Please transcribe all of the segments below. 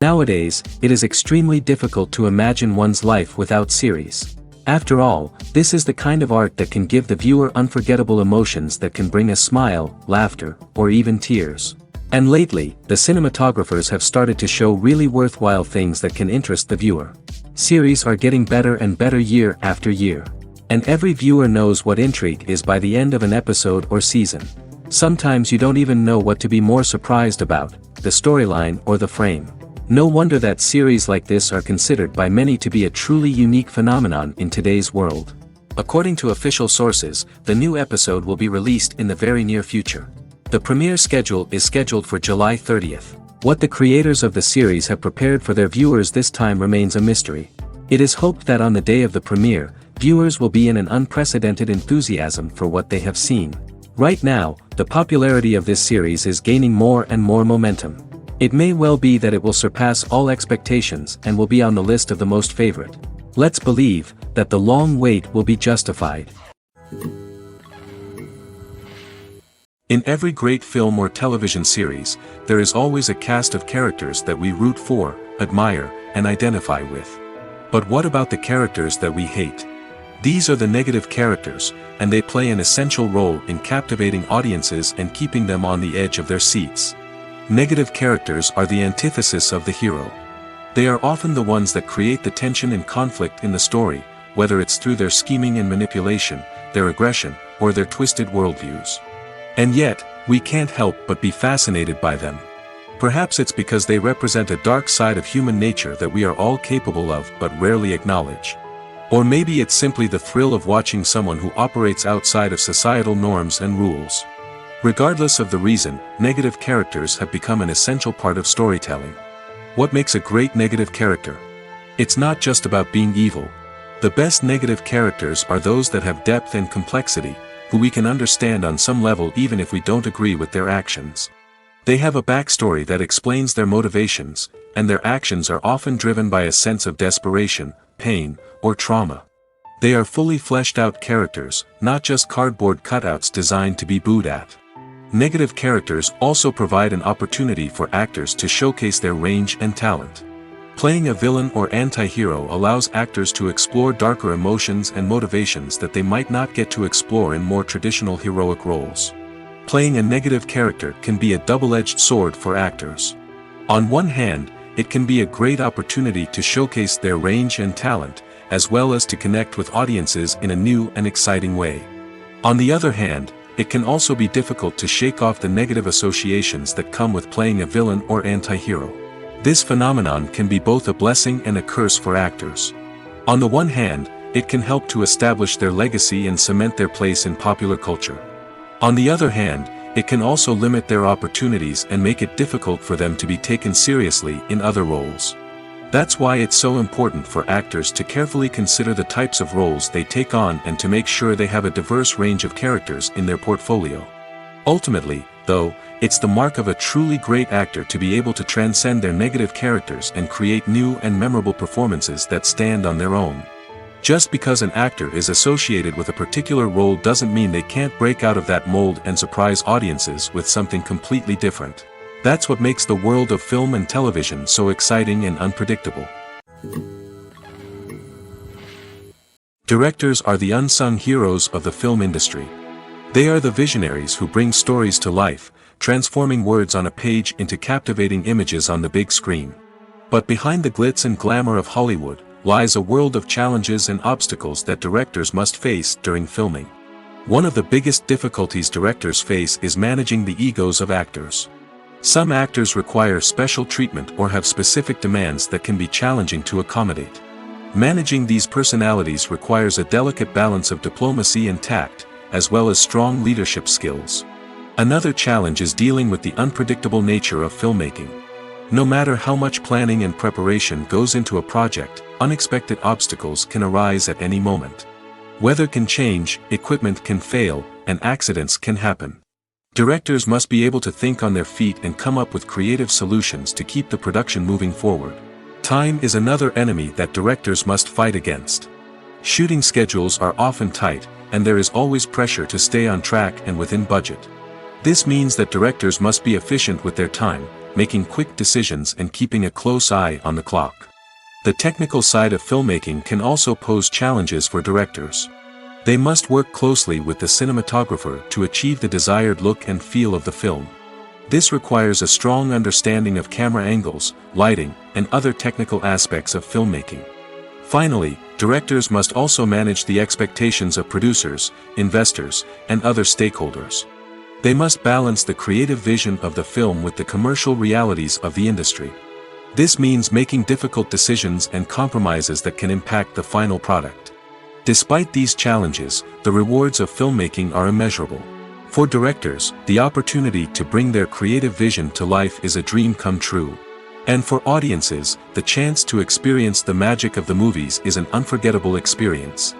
Nowadays, it is extremely difficult to imagine one's life without series. After all, this is the kind of art that can give the viewer unforgettable emotions that can bring a smile, laughter, or even tears. And lately, the cinematographers have started to show really worthwhile things that can interest the viewer. Series are getting better and better year after year. And every viewer knows what intrigue is by the end of an episode or season. Sometimes you don't even know what to be more surprised about, the storyline or the frame. No wonder that series like this are considered by many to be a truly unique phenomenon in today's world. According to official sources, the new episode will be released in the very near future. The premiere schedule is scheduled for July 30th. What the creators of the series have prepared for their viewers this time remains a mystery. It is hoped that on the day of the premiere, viewers will be in an unprecedented enthusiasm for what they have seen. Right now, the popularity of this series is gaining more and more momentum. It may well be that it will surpass all expectations and will be on the list of the most favorite. Let's believe that the long wait will be justified. In every great film or television series, there is always a cast of characters that we root for, admire, and identify with. But what about the characters that we hate? These are the negative characters, and they play an essential role in captivating audiences and keeping them on the edge of their seats. Negative characters are the antithesis of the hero. They are often the ones that create the tension and conflict in the story, whether it's through their scheming and manipulation, their aggression, or their twisted worldviews. And yet, we can't help but be fascinated by them. Perhaps it's because they represent a dark side of human nature that we are all capable of but rarely acknowledge. Or maybe it's simply the thrill of watching someone who operates outside of societal norms and rules. Regardless of the reason, negative characters have become an essential part of storytelling. What makes a great negative character? It's not just about being evil. The best negative characters are those that have depth and complexity, who we can understand on some level even if we don't agree with their actions. They have a backstory that explains their motivations, and their actions are often driven by a sense of desperation, pain, or trauma. They are fully fleshed out characters, not just cardboard cutouts designed to be booed at. Negative characters also provide an opportunity for actors to showcase their range and talent. Playing a villain or anti-hero allows actors to explore darker emotions and motivations that they might not get to explore in more traditional heroic roles. Playing a negative character can be a double-edged sword for actors. On one hand, it can be a great opportunity to showcase their range and talent, as well as to connect with audiences in a new and exciting way. On the other hand, it can also be difficult to shake off the negative associations that come with playing a villain or anti-hero. This phenomenon can be both a blessing and a curse for actors. On the one hand, it can help to establish their legacy and cement their place in popular culture. On the other hand, it can also limit their opportunities and make it difficult for them to be taken seriously in other roles. That's why it's so important for actors to carefully consider the types of roles they take on and to make sure they have a diverse range of characters in their portfolio. Ultimately, though, it's the mark of a truly great actor to be able to transcend their negative characters and create new and memorable performances that stand on their own. Just because an actor is associated with a particular role doesn't mean they can't break out of that mold and surprise audiences with something completely different. That's what makes the world of film and television so exciting and unpredictable. Directors are the unsung heroes of the film industry. They are the visionaries who bring stories to life, transforming words on a page into captivating images on the big screen. But behind the glitz and glamour of Hollywood, lies a world of challenges and obstacles that directors must face during filming. One of the biggest difficulties directors face is managing the egos of actors. Some actors require special treatment or have specific demands that can be challenging to accommodate. Managing these personalities requires a delicate balance of diplomacy and tact, as well as strong leadership skills. Another challenge is dealing with the unpredictable nature of filmmaking. No matter how much planning and preparation goes into a project, unexpected obstacles can arise at any moment. Weather can change, equipment can fail, and accidents can happen. Directors must be able to think on their feet and come up with creative solutions to keep the production moving forward. Time is another enemy that directors must fight against. Shooting schedules are often tight, and there is always pressure to stay on track and within budget. This means that directors must be efficient with their time, making quick decisions and keeping a close eye on the clock. The technical side of filmmaking can also pose challenges for directors. They must work closely with the cinematographer to achieve the desired look and feel of the film. This requires a strong understanding of camera angles, lighting, and other technical aspects of filmmaking. Finally, directors must also manage the expectations of producers, investors, and other stakeholders. They must balance the creative vision of the film with the commercial realities of the industry. This means making difficult decisions and compromises that can impact the final product. Despite these challenges, the rewards of filmmaking are immeasurable. For directors, the opportunity to bring their creative vision to life is a dream come true. And for audiences, the chance to experience the magic of the movies is an unforgettable experience.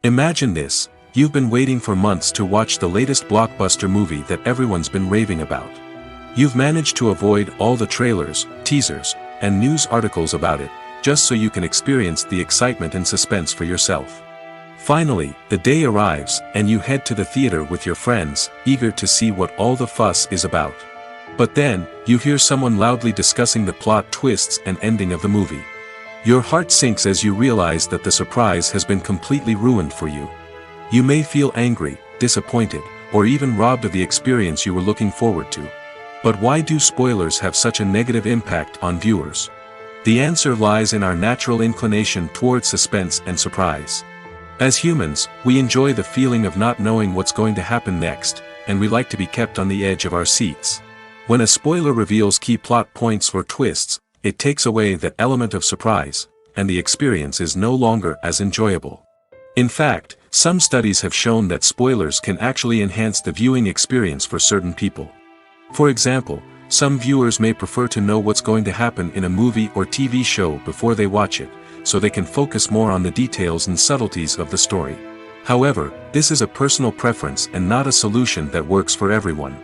Imagine this: you've been waiting for months to watch the latest blockbuster movie that everyone's been raving about. You've managed to avoid all the trailers, teasers, and news articles about it, just so you can experience the excitement and suspense for yourself. Finally, the day arrives, and you head to the theater with your friends, eager to see what all the fuss is about. But then, you hear someone loudly discussing the plot twists and ending of the movie. Your heart sinks as you realize that the surprise has been completely ruined for you. You may feel angry, disappointed, or even robbed of the experience you were looking forward to. But why do spoilers have such a negative impact on viewers? The answer lies in our natural inclination towards suspense and surprise. As humans, we enjoy the feeling of not knowing what's going to happen next, and we like to be kept on the edge of our seats. When a spoiler reveals key plot points or twists, it takes away that element of surprise, and the experience is no longer as enjoyable. In fact, some studies have shown that spoilers can actually enhance the viewing experience for certain people. For example, some viewers may prefer to know what's going to happen in a movie or TV show before they watch it, so they can focus more on the details and subtleties of the story. However, this is a personal preference and not a solution that works for everyone.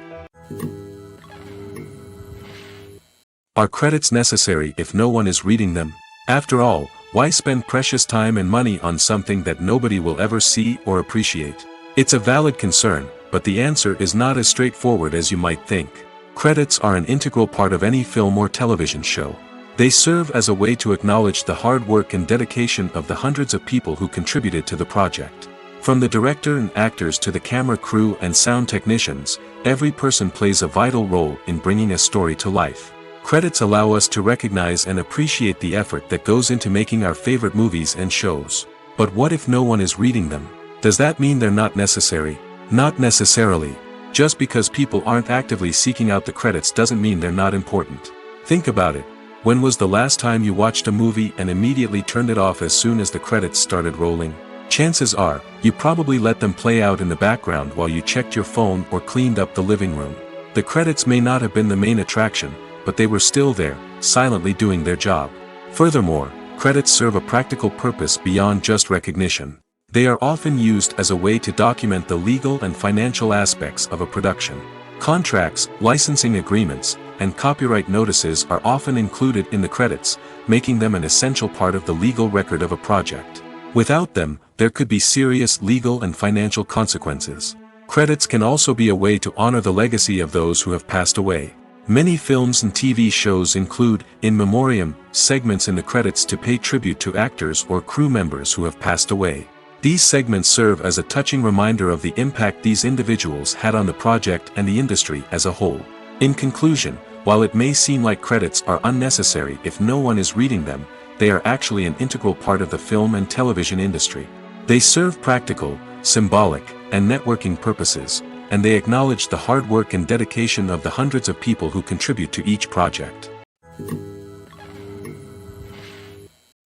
Are credits necessary if no one is reading them? After all, why spend precious time and money on something that nobody will ever see or appreciate? It's a valid concern, but the answer is not as straightforward as you might think. Credits are an integral part of any film or television show. They serve as a way to acknowledge the hard work and dedication of the hundreds of people who contributed to the project. From the director and actors to the camera crew and sound technicians, every person plays a vital role in bringing a story to life. Credits allow us to recognize and appreciate the effort that goes into making our favorite movies and shows. But what if no one is reading them? Does that mean they're not necessary? Not necessarily. Just because people aren't actively seeking out the credits doesn't mean they're not important. Think about it. When was the last time you watched a movie and immediately turned it off as soon as the credits started rolling? Chances are, you probably let them play out in the background while you checked your phone or cleaned up the living room. The credits may not have been the main attraction, but they were still there, silently doing their job. Furthermore, credits serve a practical purpose beyond just recognition. They are often used as a way to document the legal and financial aspects of a production. Contracts, licensing agreements, and copyright notices are often included in the credits, making them an essential part of the legal record of a project. Without them, there could be serious legal and financial consequences. Credits can also be a way to honor the legacy of those who have passed away. Many films and TV shows include, in memoriam, segments in the credits to pay tribute to actors or crew members who have passed away. These segments serve as a touching reminder of the impact these individuals had on the project and the industry as a whole. In conclusion, While it may seem like credits are unnecessary if no one is reading them, they are actually an integral part of the film and television industry. They serve practical, symbolic, and networking purposes, and they acknowledge the hard work and dedication of the hundreds of people who contribute to each project.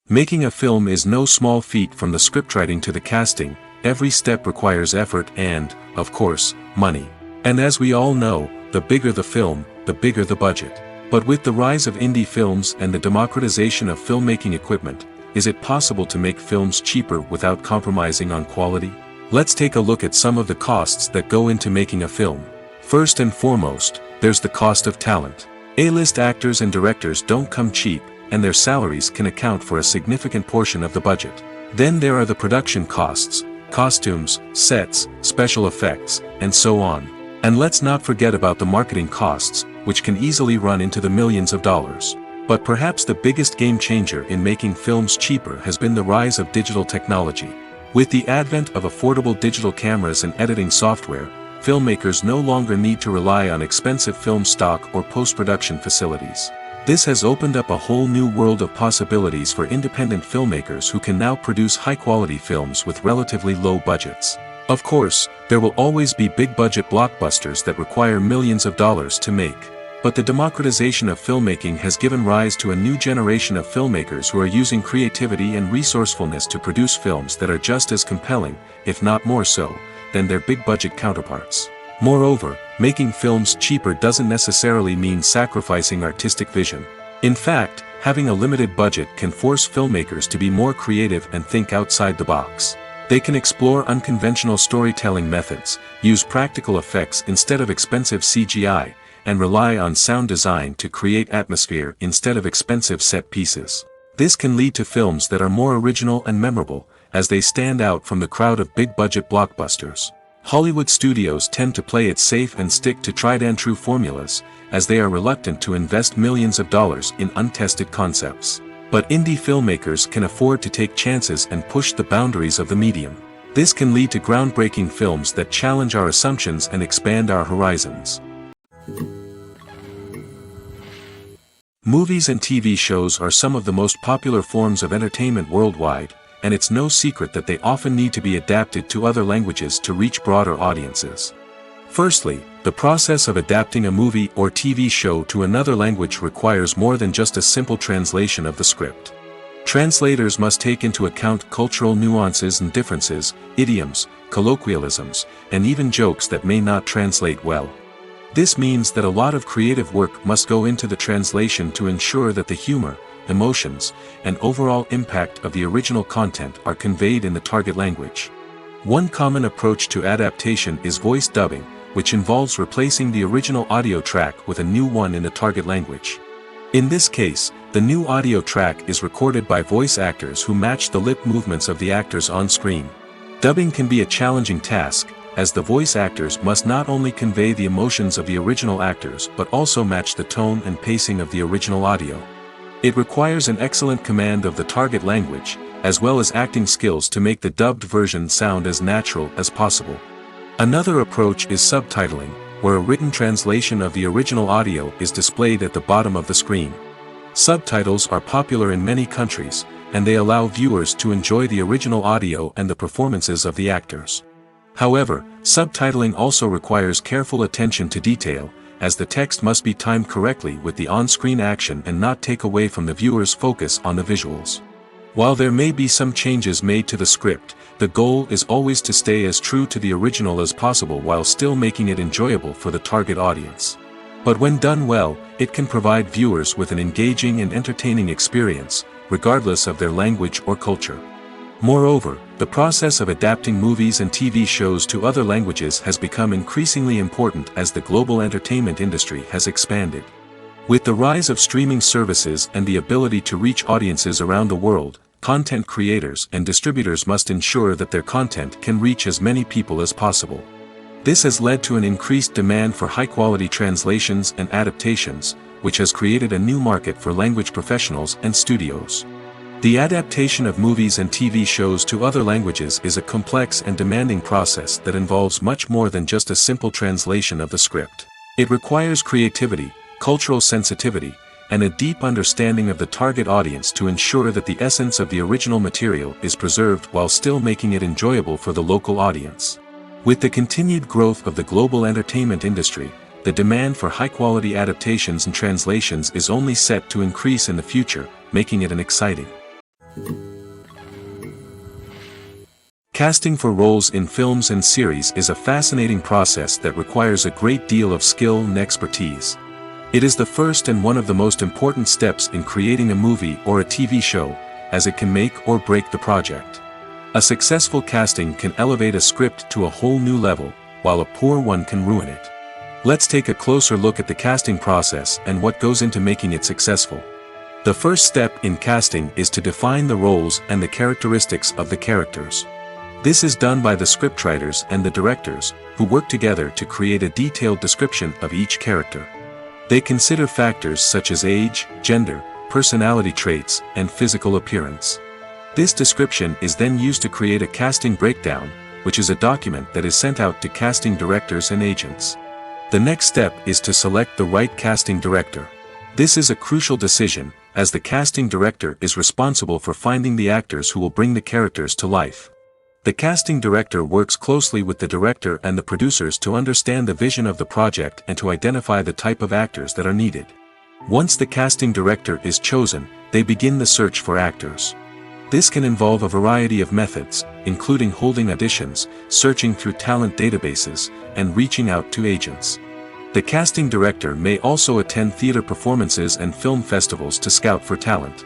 Making a film is no small feat. From the scriptwriting to the casting, every step requires effort and, of course, money. And as we all know, the bigger the film, the bigger the budget. But with the rise of indie films and the democratization of filmmaking equipment, is it possible to make films cheaper without compromising on quality? Let's take a look at some of the costs that go into making a film. First and foremost, there's the cost of talent. A-list actors and directors don't come cheap, and their salaries can account for a significant portion of the budget. Then there are the production costs, costumes, sets, special effects, and so on. And let's not forget about the marketing costs, which can easily run into the millions of dollars. But perhaps the biggest game changer in making films cheaper has been the rise of digital technology. With the advent of affordable digital cameras and editing software, filmmakers no longer need to rely on expensive film stock or post-production facilities. This has opened up a whole new world of possibilities for independent filmmakers who can now produce high-quality films with relatively low budgets. Of course, there will always be big-budget blockbusters that require millions of dollars to make. But the democratization of filmmaking has given rise to a new generation of filmmakers who are using creativity and resourcefulness to produce films that are just as compelling, if not more so, than their big-budget counterparts. Moreover, making films cheaper doesn't necessarily mean sacrificing artistic vision. In fact, having a limited budget can force filmmakers to be more creative and think outside the box. They can explore unconventional storytelling methods, use practical effects instead of expensive CGI, and rely on sound design to create atmosphere instead of expensive set pieces. This can lead to films that are more original and memorable, as they stand out from the crowd of big-budget blockbusters. Hollywood studios tend to play it safe and stick to tried-and-true formulas, as they are reluctant to invest millions of dollars in untested concepts. But indie filmmakers can afford to take chances and push the boundaries of the medium. This can lead to groundbreaking films that challenge our assumptions and expand our horizons. Movies and TV shows are some of the most popular forms of entertainment worldwide, and it's no secret that they often need to be adapted to other languages to reach broader audiences. Firstly, the process of adapting a movie or TV show to another language requires more than just a simple translation of the script. Translators must take into account cultural nuances and differences, idioms, colloquialisms, and even jokes that may not translate well. This means that a lot of creative work must go into the translation to ensure that the humor, emotions, and overall impact of the original content are conveyed in the target language. One common approach to adaptation is voice dubbing, which involves replacing the original audio track with a new one in the target language. In this case, the new audio track is recorded by voice actors who match the lip movements of the actors on screen. Dubbing can be a challenging task, as the voice actors must not only convey the emotions of the original actors but also match the tone and pacing of the original audio. It requires an excellent command of the target language, as well as acting skills to make the dubbed version sound as natural as possible. Another approach is subtitling, where a written translation of the original audio is displayed at the bottom of the screen. Subtitles are popular in many countries, and they allow viewers to enjoy the original audio and the performances of the actors. However, subtitling also requires careful attention to detail, as the text must be timed correctly with the on-screen action and not take away from the viewer's focus on the visuals. While there may be some changes made to the script, the goal is always to stay as true to the original as possible while still making it enjoyable for the target audience. But when done well, it can provide viewers with an engaging and entertaining experience, regardless of their language or culture. Moreover, the process of adapting movies and TV shows to other languages has become increasingly important as the global entertainment industry has expanded. With the rise of streaming services and the ability to reach audiences around the world, content creators and distributors must ensure that their content can reach as many people as possible. This has led to an increased demand for high-quality translations and adaptations, which has created a new market for language professionals and studios. The adaptation of movies and TV shows to other languages is a complex and demanding process that involves much more than just a simple translation of the script. It requires creativity, cultural sensitivity, and a deep understanding of the target audience to ensure that the essence of the original material is preserved while still making it enjoyable for the local audience. With the continued growth of the global entertainment industry, the demand for high-quality adaptations and translations is only set to increase in the future, making it an exciting. Casting for roles in films and series is a fascinating process that requires a great deal of skill and expertise. It is the first and one of the most important steps in creating a movie or a TV show, as it can make or break the project. A successful casting can elevate a script to a whole new level, while a poor one can ruin it. Let's take a closer look at the casting process and what goes into making it successful. The first step in casting is to define the roles and the characteristics of the characters. This is done by the scriptwriters and the directors, who work together to create a detailed description of each character. They consider factors such as age, gender, personality traits, and physical appearance. This description is then used to create a casting breakdown, which is a document that is sent out to casting directors and agents. The next step is to select the right casting director. This is a crucial decision, as the casting director is responsible for finding the actors who will bring the characters to life. The casting director works closely with the director and the producers to understand the vision of the project and to identify the type of actors that are needed. Once the casting director is chosen, they begin the search for actors. This can involve a variety of methods, including holding auditions, searching through talent databases, and reaching out to agents. The casting director may also attend theater performances and film festivals to scout for talent.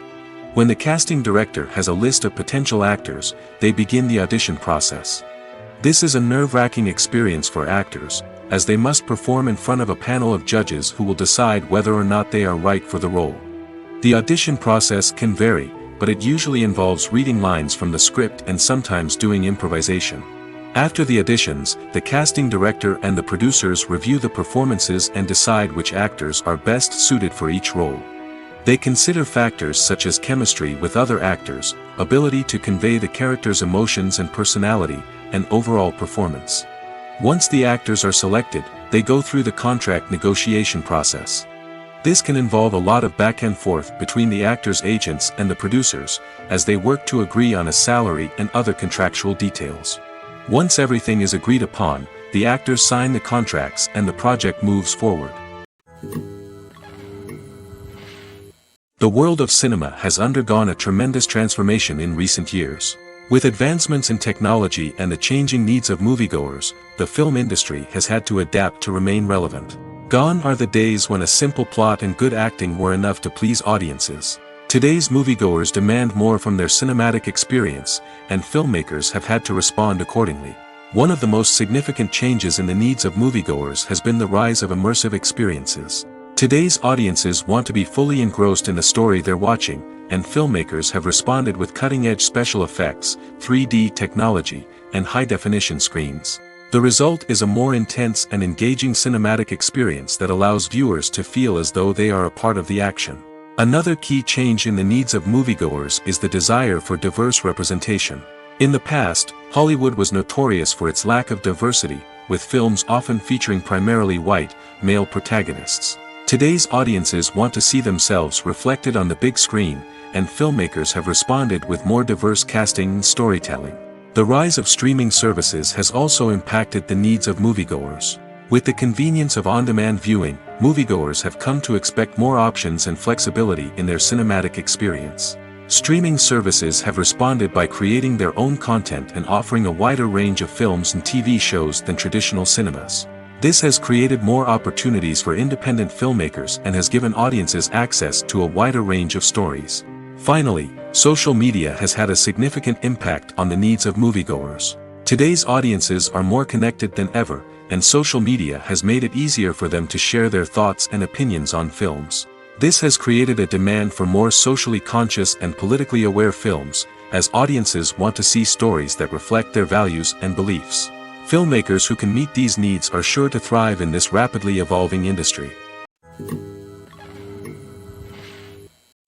When the casting director has a list of potential actors, they begin the audition process. This is a nerve-wracking experience for actors, as they must perform in front of a panel of judges who will decide whether or not they are right for the role. The audition process can vary, but it usually involves reading lines from the script and sometimes doing improvisation. After the auditions, the casting director and the producers review the performances and decide which actors are best suited for each role. They consider factors such as chemistry with other actors, ability to convey the character's emotions and personality, and overall performance. Once the actors are selected, they go through the contract negotiation process. This can involve a lot of back and forth between the actors' agents and the producers, as they work to agree on a salary and other contractual details. Once everything is agreed upon, the actors sign the contracts and the project moves forward. The world of cinema has undergone a tremendous transformation in recent years. With advancements in technology and the changing needs of moviegoers, the film industry has had to adapt to remain relevant. Gone are the days when a simple plot and good acting were enough to please audiences. Today's moviegoers demand more from their cinematic experience, and filmmakers have had to respond accordingly. One of the most significant changes in the needs of moviegoers has been the rise of immersive experiences. Today's audiences want to be fully engrossed in the story they're watching, and filmmakers have responded with cutting-edge special effects, 3D technology, and high-definition screens. The result is a more intense and engaging cinematic experience that allows viewers to feel as though they are a part of the action. Another key change in the needs of moviegoers is the desire for diverse representation. In the past, Hollywood was notorious for its lack of diversity, with films often featuring primarily white, male protagonists. Today's audiences want to see themselves reflected on the big screen, and filmmakers have responded with more diverse casting and storytelling. The rise of streaming services has also impacted the needs of moviegoers. With the convenience of on-demand viewing, moviegoers have come to expect more options and flexibility in their cinematic experience. Streaming services have responded by creating their own content and offering a wider range of films and TV shows than traditional cinemas. This has created more opportunities for independent filmmakers and has given audiences access to a wider range of stories. Finally, social media has had a significant impact on the needs of moviegoers. Today's audiences are more connected than ever, and social media has made it easier for them to share their thoughts and opinions on films. This has created a demand for more socially conscious and politically aware films, as audiences want to see stories that reflect their values and beliefs. Filmmakers who can meet these needs are sure to thrive in this rapidly evolving industry.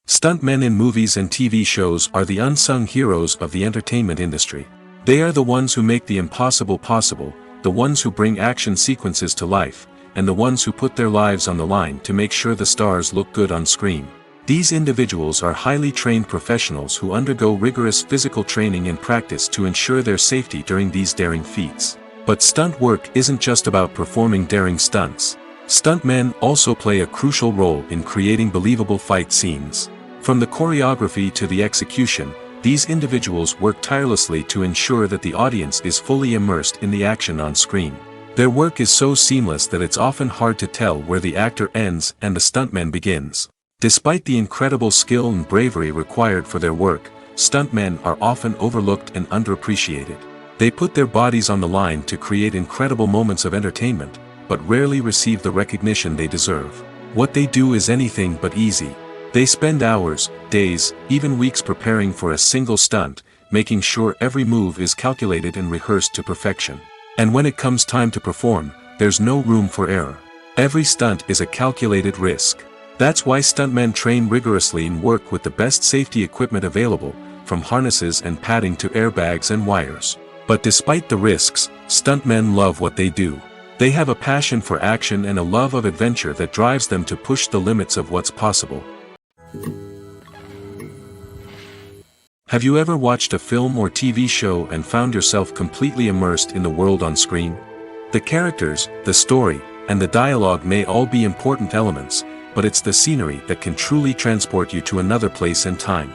Stuntmen in movies and TV shows are the unsung heroes of the entertainment industry. They are the ones who make the impossible possible, the ones who bring action sequences to life, and the ones who put their lives on the line to make sure the stars look good on screen. These individuals are highly trained professionals who undergo rigorous physical training and practice to ensure their safety during these daring feats. But stunt work isn't just about performing daring stunts. Stuntmen also play a crucial role in creating believable fight scenes. From the choreography to the execution, these individuals work tirelessly to ensure that the audience is fully immersed in the action on screen. Their work is so seamless that it's often hard to tell where the actor ends and the stuntman begins. Despite the incredible skill and bravery required for their work, stuntmen are often overlooked and underappreciated. They put their bodies on the line to create incredible moments of entertainment, but rarely receive the recognition they deserve. What they do is anything but easy. They spend hours, days, even weeks preparing for a single stunt, making sure every move is calculated and rehearsed to perfection. And when it comes time to perform, there's no room for error. Every stunt is a calculated risk. That's why stuntmen train rigorously and work with the best safety equipment available, from harnesses and padding to airbags and wires. But despite the risks, stuntmen love what they do. They have a passion for action and a love of adventure that drives them to push the limits of what's possible. Have you ever watched a film or TV show and found yourself completely immersed in the world on screen? The characters, the story, and the dialogue may all be important elements, but it's the scenery that can truly transport you to another place and time.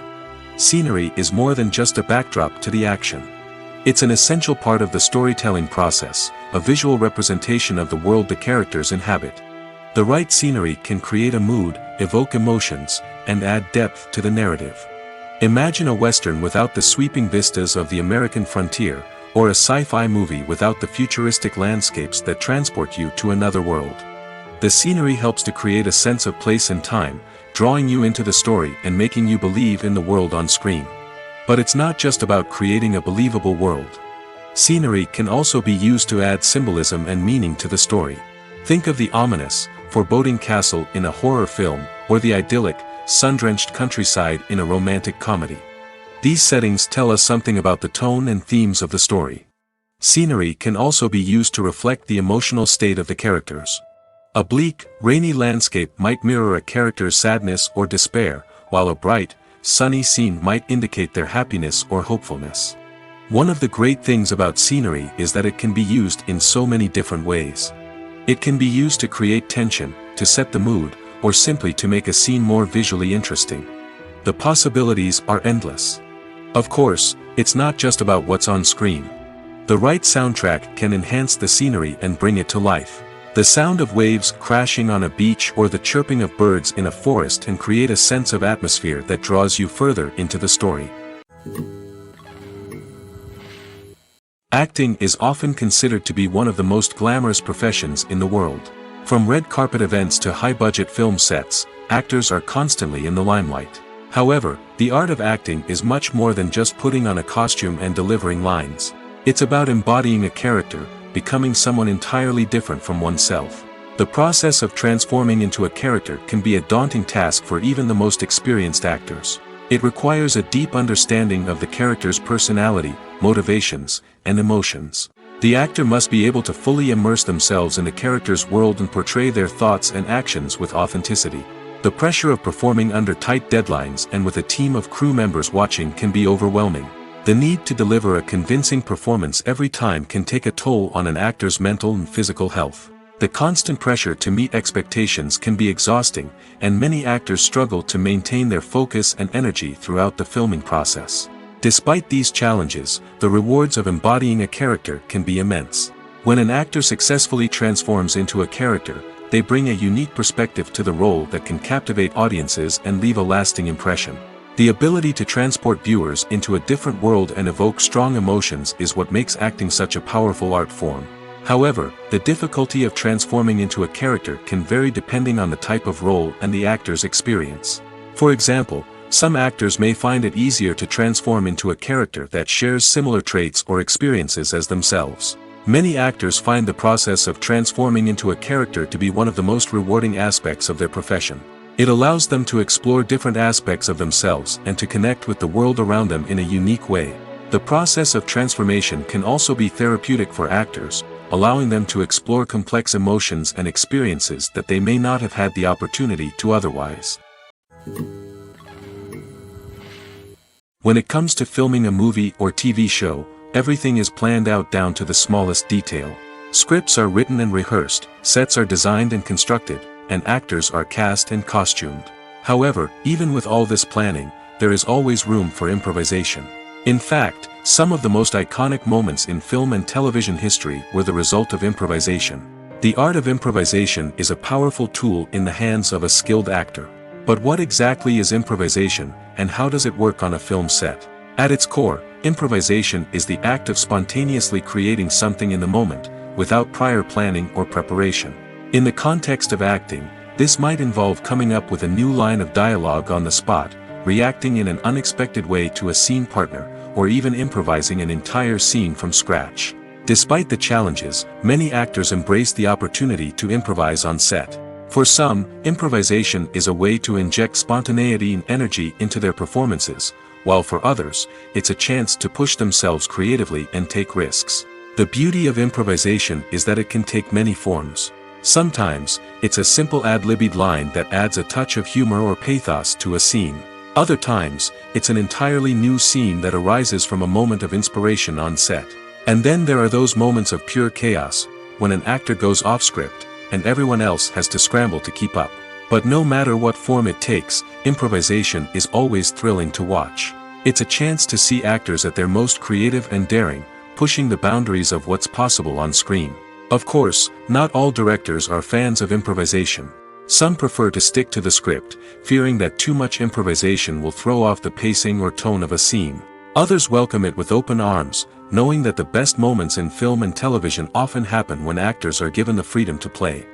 Scenery is more than just a backdrop to the action. It's an essential part of the storytelling process, a visual representation of the world the characters inhabit. The right scenery can create a mood, evoke emotions, and add depth to the narrative. Imagine a Western without the sweeping vistas of the American frontier, or a sci-fi movie without the futuristic landscapes that transport you to another world. The scenery helps to create a sense of place and time, drawing you into the story and making you believe in the world on screen. But it's not just about creating a believable world. Scenery can also be used to add symbolism and meaning to the story. Think of the ominous, foreboding castle in a horror film, or the idyllic, sun-drenched countryside in a romantic comedy. These settings tell us something about the tone and themes of the story. Scenery can also be used to reflect the emotional state of the characters. A bleak, rainy landscape might mirror a character's sadness or despair, while a bright, sunny scene might indicate their happiness or hopefulness. One of the great things about scenery is that it can be used in so many different ways. It can be used to create tension, to set the mood, or simply to make a scene more visually interesting. The possibilities are endless. Of course, it's not just about what's on screen. The right soundtrack can enhance the scenery and bring it to life. The sound of waves crashing on a beach or the chirping of birds in a forest can create a sense of atmosphere that draws you further into the story. Acting is often considered to be one of the most glamorous professions in the world. From red carpet events to high-budget film sets, actors are constantly in the limelight. However, the art of acting is much more than just putting on a costume and delivering lines. It's about embodying a character, becoming someone entirely different from oneself. The process of transforming into a character can be a daunting task for even the most experienced actors. It requires a deep understanding of the character's personality, motivations, and emotions. The actor must be able to fully immerse themselves in the character's world and portray their thoughts and actions with authenticity. The pressure of performing under tight deadlines and with a team of crew members watching can be overwhelming. The need to deliver a convincing performance every time can take a toll on an actor's mental and physical health. The constant pressure to meet expectations can be exhausting, and many actors struggle to maintain their focus and energy throughout the filming process. Despite these challenges, the rewards of embodying a character can be immense. When an actor successfully transforms into a character, they bring a unique perspective to the role that can captivate audiences and leave a lasting impression. The ability to transport viewers into a different world and evoke strong emotions is what makes acting such a powerful art form. However, the difficulty of transforming into a character can vary depending on the type of role and the actor's experience. For example, some actors may find it easier to transform into a character that shares similar traits or experiences as themselves. Many actors find the process of transforming into a character to be one of the most rewarding aspects of their profession. It allows them to explore different aspects of themselves and to connect with the world around them in a unique way. The process of transformation can also be therapeutic for actors, allowing them to explore complex emotions and experiences that they may not have had the opportunity to otherwise. When it comes to filming a movie or TV show, everything is planned out down to the smallest detail. Scripts are written and rehearsed, sets are designed and constructed, and actors are cast and costumed. However, even with all this planning, there is always room for improvisation. In fact, some of the most iconic moments in film and television history were the result of improvisation. The art of improvisation is a powerful tool in the hands of a skilled actor. But what exactly is improvisation, and how does it work on a film set? At its core, improvisation is the act of spontaneously creating something in the moment, without prior planning or preparation. In the context of acting, this might involve coming up with a new line of dialogue on the spot, reacting in an unexpected way to a scene partner, or even improvising an entire scene from scratch. Despite the challenges, many actors embrace the opportunity to improvise on set. For some, improvisation is a way to inject spontaneity and energy into their performances, while for others, it's a chance to push themselves creatively and take risks. The beauty of improvisation is that it can take many forms. Sometimes, it's a simple ad-libbed line that adds a touch of humor or pathos to a scene. Other times, it's an entirely new scene that arises from a moment of inspiration on set. And then there are those moments of pure chaos, when an actor goes off script, and everyone else has to scramble to keep up. But no matter what form it takes, improvisation is always thrilling to watch. It's a chance to see actors at their most creative and daring, pushing the boundaries of what's possible on screen. Of course, not all directors are fans of improvisation. Some prefer to stick to the script, fearing that too much improvisation will throw off the pacing or tone of a scene. Others welcome it with open arms, knowing that the best moments in film and television often happen when actors are given the freedom to play.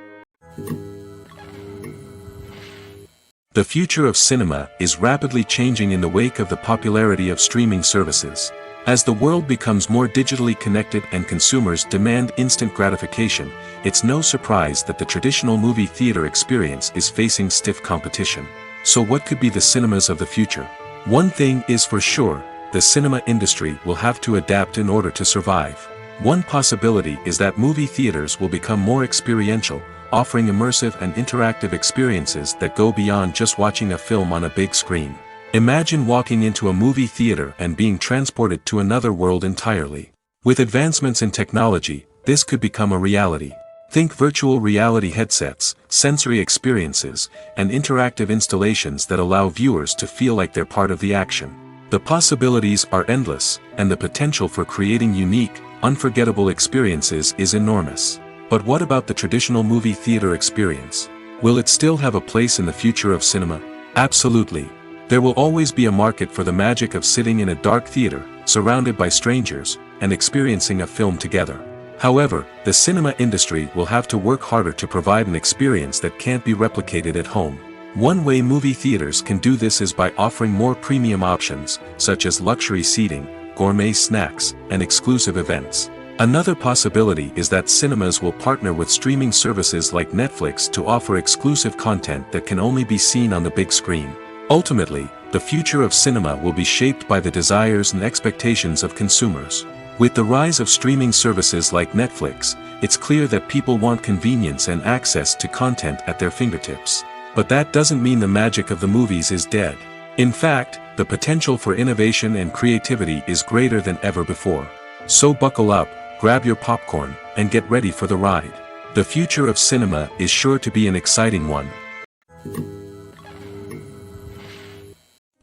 The future of cinema is rapidly changing in the wake of the popularity of streaming services. As the world becomes more digitally connected and consumers demand instant gratification, it's no surprise that the traditional movie theater experience is facing stiff competition. So what could be the cinemas of the future? One thing is for sure, the cinema industry will have to adapt in order to survive. One possibility is that movie theaters will become more experiential, offering immersive and interactive experiences that go beyond just watching a film on a big screen. Imagine walking into a movie theater and being transported to another world entirely. With advancements in technology, this could become a reality. Think virtual reality headsets, sensory experiences, and interactive installations that allow viewers to feel like they're part of the action. The possibilities are endless, and the potential for creating unique, unforgettable experiences is enormous. But what about the traditional movie theater experience? Will it still have a place in the future of cinema? Absolutely. There will always be a market for the magic of sitting in a dark theater, surrounded by strangers, and experiencing a film together. However, the cinema industry will have to work harder to provide an experience that can't be replicated at home. One way movie theaters can do this is by offering more premium options, such as luxury seating, gourmet snacks, and exclusive events. Another possibility is that cinemas will partner with streaming services like Netflix to offer exclusive content that can only be seen on the big screen. Ultimately, the future of cinema will be shaped by the desires and expectations of consumers. With the rise of streaming services like Netflix, it's clear that people want convenience and access to content at their fingertips. But that doesn't mean the magic of the movies is dead. In fact, the potential for innovation and creativity is greater than ever before. So buckle up, grab your popcorn, and get ready for the ride. The future of cinema is sure to be an exciting one.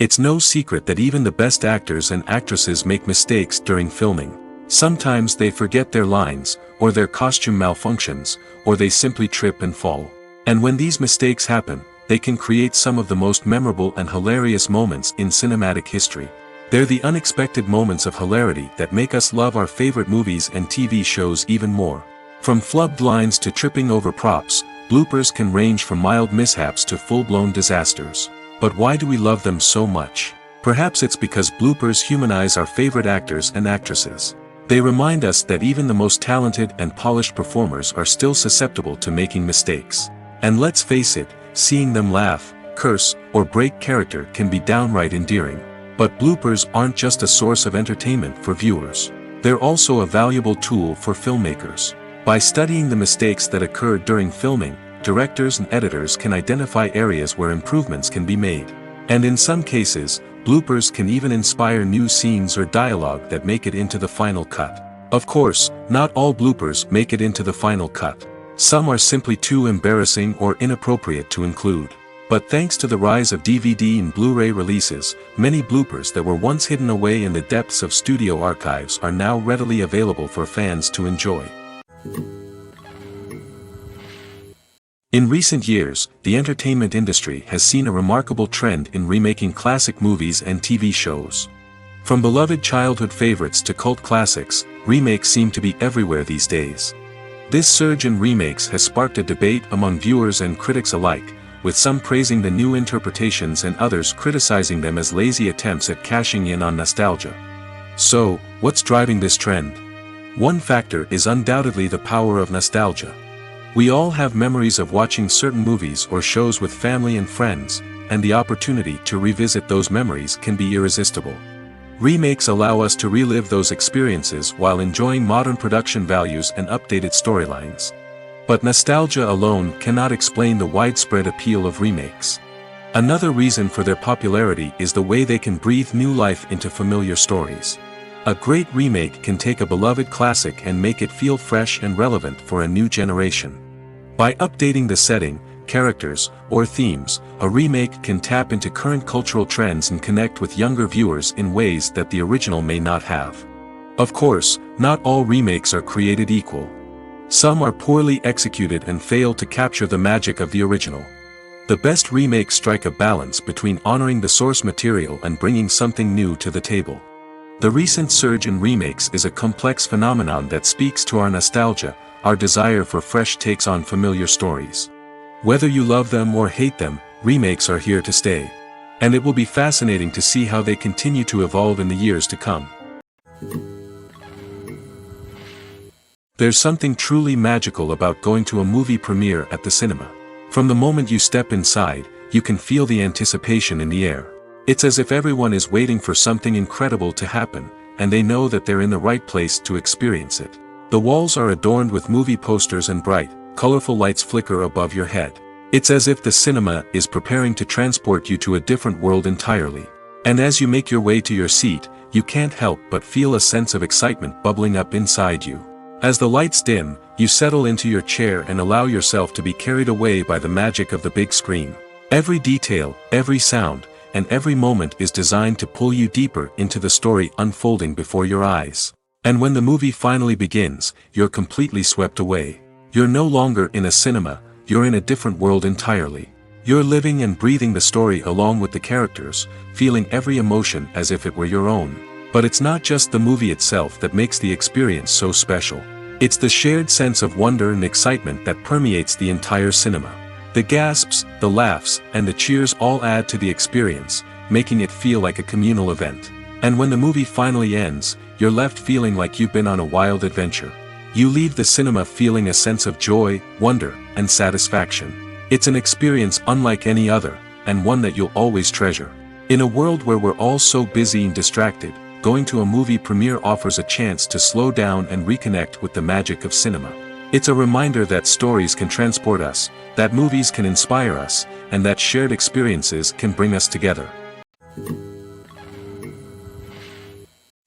It's no secret that even the best actors and actresses make mistakes during filming. Sometimes they forget their lines, or their costume malfunctions, or they simply trip and fall. And when these mistakes happen, they can create some of the most memorable and hilarious moments in cinematic history. They're the unexpected moments of hilarity that make us love our favorite movies and TV shows even more. From flubbed lines to tripping over props, bloopers can range from mild mishaps to full-blown disasters. But why do we love them so much? Perhaps it's because bloopers humanize our favorite actors and actresses. They remind us that even the most talented and polished performers are still susceptible to making mistakes. And let's face it, seeing them laugh, curse, or break character can be downright endearing. But bloopers aren't just a source of entertainment for viewers. They're also a valuable tool for filmmakers. By studying the mistakes that occurred during filming, directors and editors can identify areas where improvements can be made. And in some cases, bloopers can even inspire new scenes or dialogue that make it into the final cut. Of course, not all bloopers make it into the final cut. Some are simply too embarrassing or inappropriate to include. But thanks to the rise of DVD and Blu-ray releases, many bloopers that were once hidden away in the depths of studio archives are now readily available for fans to enjoy. In recent years, the entertainment industry has seen a remarkable trend in remaking classic movies and TV shows. From beloved childhood favorites to cult classics, remakes seem to be everywhere these days. This surge in remakes has sparked a debate among viewers and critics alike, with some praising the new interpretations and others criticizing them as lazy attempts at cashing in on nostalgia. So, what's driving this trend? One factor is undoubtedly the power of nostalgia. We all have memories of watching certain movies or shows with family and friends, and the opportunity to revisit those memories can be irresistible. Remakes allow us to relive those experiences while enjoying modern production values and updated storylines. But nostalgia alone cannot explain the widespread appeal of remakes. Another reason for their popularity is the way they can breathe new life into familiar stories. A great remake can take a beloved classic and make it feel fresh and relevant for a new generation. By updating the setting, characters, or themes, a remake can tap into current cultural trends and connect with younger viewers in ways that the original may not have. Of course, not all remakes are created equal. Some are poorly executed and fail to capture the magic of the original. The best remakes strike a balance between honoring the source material and bringing something new to the table. The recent surge in remakes is a complex phenomenon that speaks to our nostalgia, our desire for fresh takes on familiar stories. Whether you love them or hate them, remakes are here to stay. And it will be fascinating to see how they continue to evolve in the years to come. There's something truly magical about going to a movie premiere at the cinema. From the moment you step inside, you can feel the anticipation in the air. It's as if everyone is waiting for something incredible to happen, and they know that they're in the right place to experience it. The walls are adorned with movie posters and bright, colorful lights flicker above your head. It's as if the cinema is preparing to transport you to a different world entirely. And as you make your way to your seat, you can't help but feel a sense of excitement bubbling up inside you. As the lights dim, you settle into your chair and allow yourself to be carried away by the magic of the big screen. Every detail, every sound, and every moment is designed to pull you deeper into the story unfolding before your eyes. And when the movie finally begins, you're completely swept away. You're no longer in a cinema, you're in a different world entirely. You're living and breathing the story along with the characters, feeling every emotion as if it were your own. But it's not just the movie itself that makes the experience so special. It's the shared sense of wonder and excitement that permeates the entire cinema. The gasps, the laughs, and the cheers all add to the experience, making it feel like a communal event. And when the movie finally ends, you're left feeling like you've been on a wild adventure. You leave the cinema feeling a sense of joy, wonder, and satisfaction. It's an experience unlike any other, and one that you'll always treasure. In a world where we're all so busy and distracted, going to a movie premiere offers a chance to slow down and reconnect with the magic of cinema. It's a reminder that stories can transport us, that movies can inspire us, and that shared experiences can bring us together.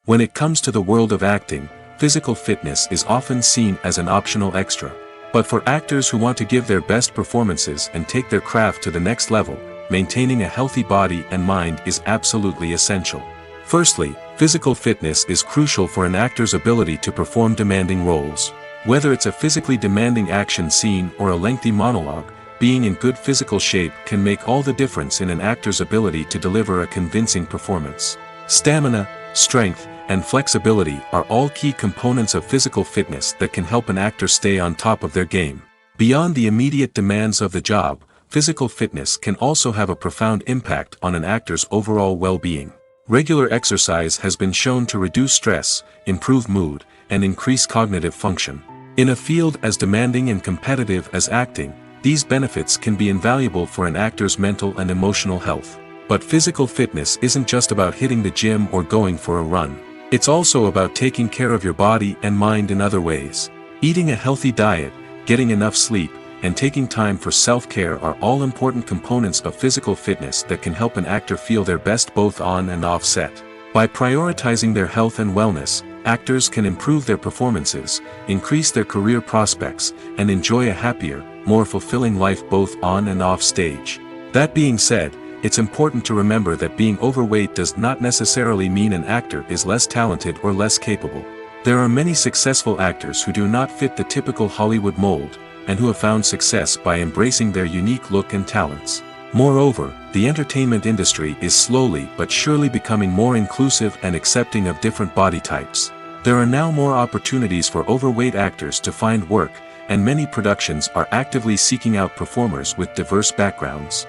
When it comes to the world of acting, physical fitness is often seen as an optional extra. But for actors who want to give their best performances and take their craft to the next level, maintaining a healthy body and mind is absolutely essential. Firstly, physical fitness is crucial for an actor's ability to perform demanding roles. Whether it's a physically demanding action scene or a lengthy monologue, being in good physical shape can make all the difference in an actor's ability to deliver a convincing performance. Stamina, strength, and flexibility are all key components of physical fitness that can help an actor stay on top of their game. Beyond the immediate demands of the job, physical fitness can also have a profound impact on an actor's overall well-being. Regular exercise has been shown to reduce stress, improve mood, and increase cognitive function. In a field as demanding and competitive as acting, these benefits can be invaluable for an actor's mental and emotional health. But physical fitness isn't just about hitting the gym or going for a run. It's also about taking care of your body and mind in other ways. Eating a healthy diet, getting enough sleep, and taking time for self-care are all important components of physical fitness that can help an actor feel their best both on and off set. By prioritizing their health and wellness, actors can improve their performances, increase their career prospects, and enjoy a happier, more fulfilling life both on and off stage. That being said, it's important to remember that being overweight does not necessarily mean an actor is less talented or less capable. There are many successful actors who do not fit the typical Hollywood mold, and who have found success by embracing their unique look and talents. Moreover, the entertainment industry is slowly but surely becoming more inclusive and accepting of different body types. There are now more opportunities for overweight actors to find work, and many productions are actively seeking out performers with diverse backgrounds.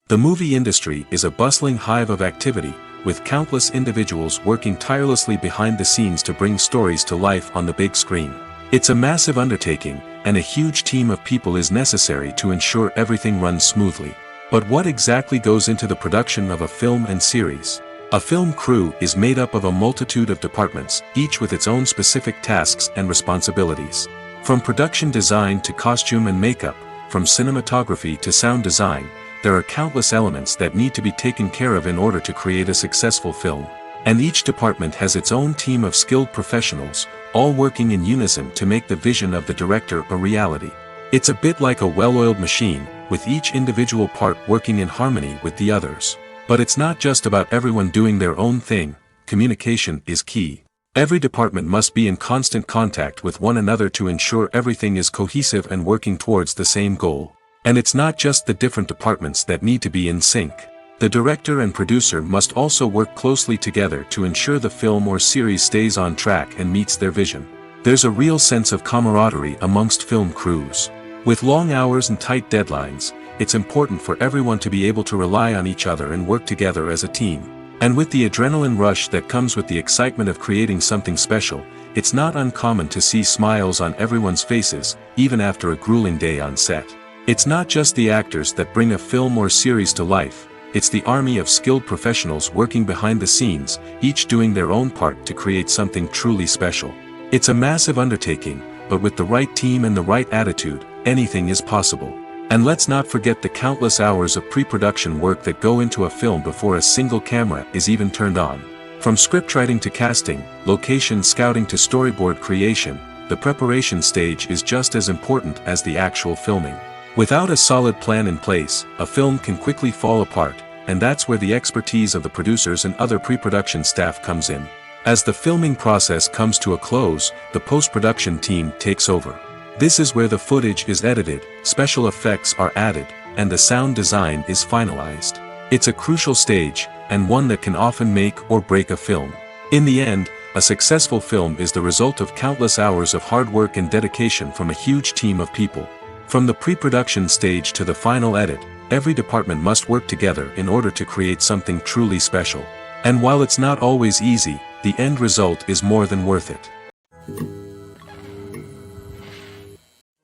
The movie industry is a bustling hive of activity, with countless individuals working tirelessly behind the scenes to bring stories to life on the big screen. It's a massive undertaking, and a huge team of people is necessary to ensure everything runs smoothly. But what exactly goes into the production of a film and series? A film crew is made up of a multitude of departments, each with its own specific tasks and responsibilities. From production design to costume and makeup, from cinematography to sound design, there are countless elements that need to be taken care of in order to create a successful film. And each department has its own team of skilled professionals, all working in unison to make the vision of the director a reality. It's a bit like a well-oiled machine, with each individual part working in harmony with the others. But it's not just about everyone doing their own thing. Communication is key. Every department must be in constant contact with one another to ensure everything is cohesive and working towards the same goal. And it's not just the different departments that need to be in sync. The director and producer must also work closely together to ensure the film or series stays on track and meets their vision. There's a real sense of camaraderie amongst film crews. With long hours and tight deadlines, it's important for everyone to be able to rely on each other and work together as a team. And with the adrenaline rush that comes with the excitement of creating something special, it's not uncommon to see smiles on everyone's faces, even after a grueling day on set. It's not just the actors that bring a film or series to life, it's the army of skilled professionals working behind the scenes, each doing their own part to create something truly special. It's a massive undertaking, but with the right team and the right attitude, anything is possible. And let's not forget the countless hours of pre-production work that go into a film before a single camera is even turned on. From scriptwriting to casting, location scouting to storyboard creation, the preparation stage is just as important as the actual filming. Without a solid plan in place, a film can quickly fall apart, and that's where the expertise of the producers and other pre-production staff comes in. As the filming process comes to a close, the post-production team takes over. This is where the footage is edited, special effects are added, and the sound design is finalized. It's a crucial stage, and one that can often make or break a film. In the end, a successful film is the result of countless hours of hard work and dedication from a huge team of people. From the pre-production stage to the final edit, every department must work together in order to create something truly special. And while it's not always easy, the end result is more than worth it.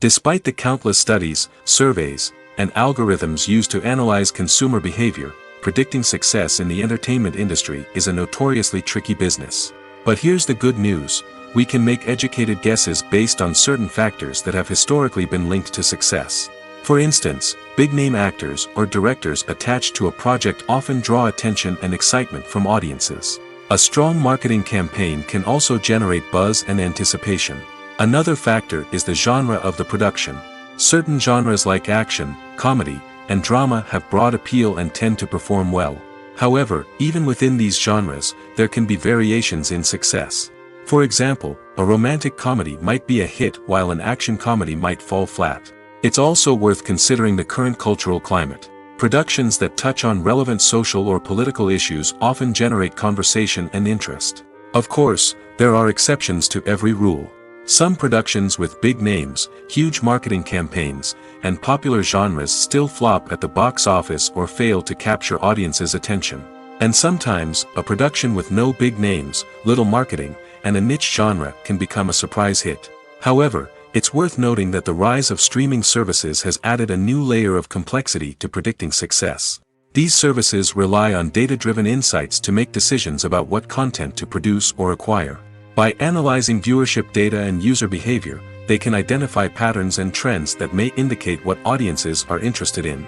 Despite the countless studies, surveys, and algorithms used to analyze consumer behavior, predicting success in the entertainment industry is a notoriously tricky business. But here's the good news. We can make educated guesses based on certain factors that have historically been linked to success. For instance, big-name actors or directors attached to a project often draw attention and excitement from audiences. A strong marketing campaign can also generate buzz and anticipation. Another factor is the genre of the production. Certain genres like action, comedy, and drama have broad appeal and tend to perform well. However, even within these genres, there can be variations in success. For example, a romantic comedy might be a hit while an action comedy might fall flat. It's also worth considering the current cultural climate. Productions that touch on relevant social or political issues often generate conversation and interest. Of course, there are exceptions to every rule. Some productions with big names, huge marketing campaigns, and popular genres still flop at the box office or fail to capture audiences' attention. And sometimes, a production with no big names, little marketing, and a niche genre can become a surprise hit. However, it's worth noting that the rise of streaming services has added a new layer of complexity to predicting success. These services rely on data-driven insights to make decisions about what content to produce or acquire. By analyzing viewership data and user behavior, they can identify patterns and trends that may indicate what audiences are interested in.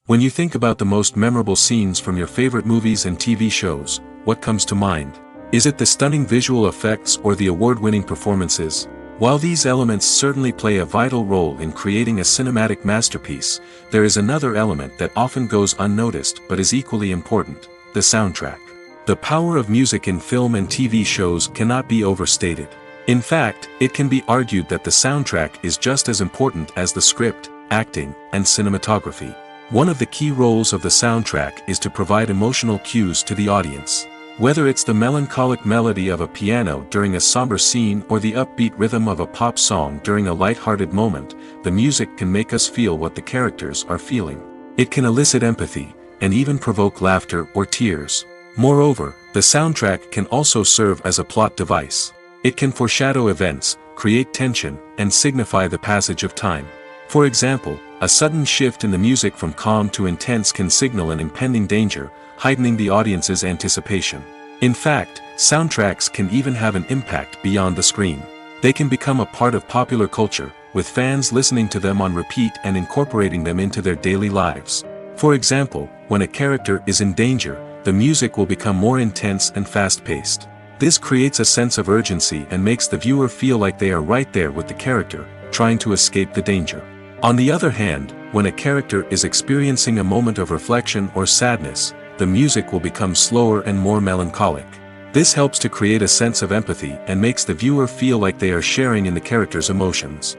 When you think about the most memorable scenes from your favorite movies and TV shows, what comes to mind? Is it the stunning visual effects or the award-winning performances? While these elements certainly play a vital role in creating a cinematic masterpiece, there is another element that often goes unnoticed but is equally important: the soundtrack. The power of music in film and TV shows cannot be overstated. In fact, it can be argued that the soundtrack is just as important as the script, acting, and cinematography. One of the key roles of the soundtrack is to provide emotional cues to the audience. Whether it's the melancholic melody of a piano during a somber scene or the upbeat rhythm of a pop song during a light-hearted moment, the music can make us feel what the characters are feeling. It can elicit empathy, and even provoke laughter or tears. Moreover, the soundtrack can also serve as a plot device. It can foreshadow events, create tension, and signify the passage of time. For example, a sudden shift in the music from calm to intense can signal an impending danger, heightening the audience's anticipation. In fact, soundtracks can even have an impact beyond the screen. They can become a part of popular culture, with fans listening to them on repeat and incorporating them into their daily lives. For example, when a character is in danger, the music will become more intense and fast-paced. This creates a sense of urgency and makes the viewer feel like they are right there with the character, trying to escape the danger. On the other hand, when a character is experiencing a moment of reflection or sadness, the music will become slower and more melancholic. This helps to create a sense of empathy and makes the viewer feel like they are sharing in the character's emotions.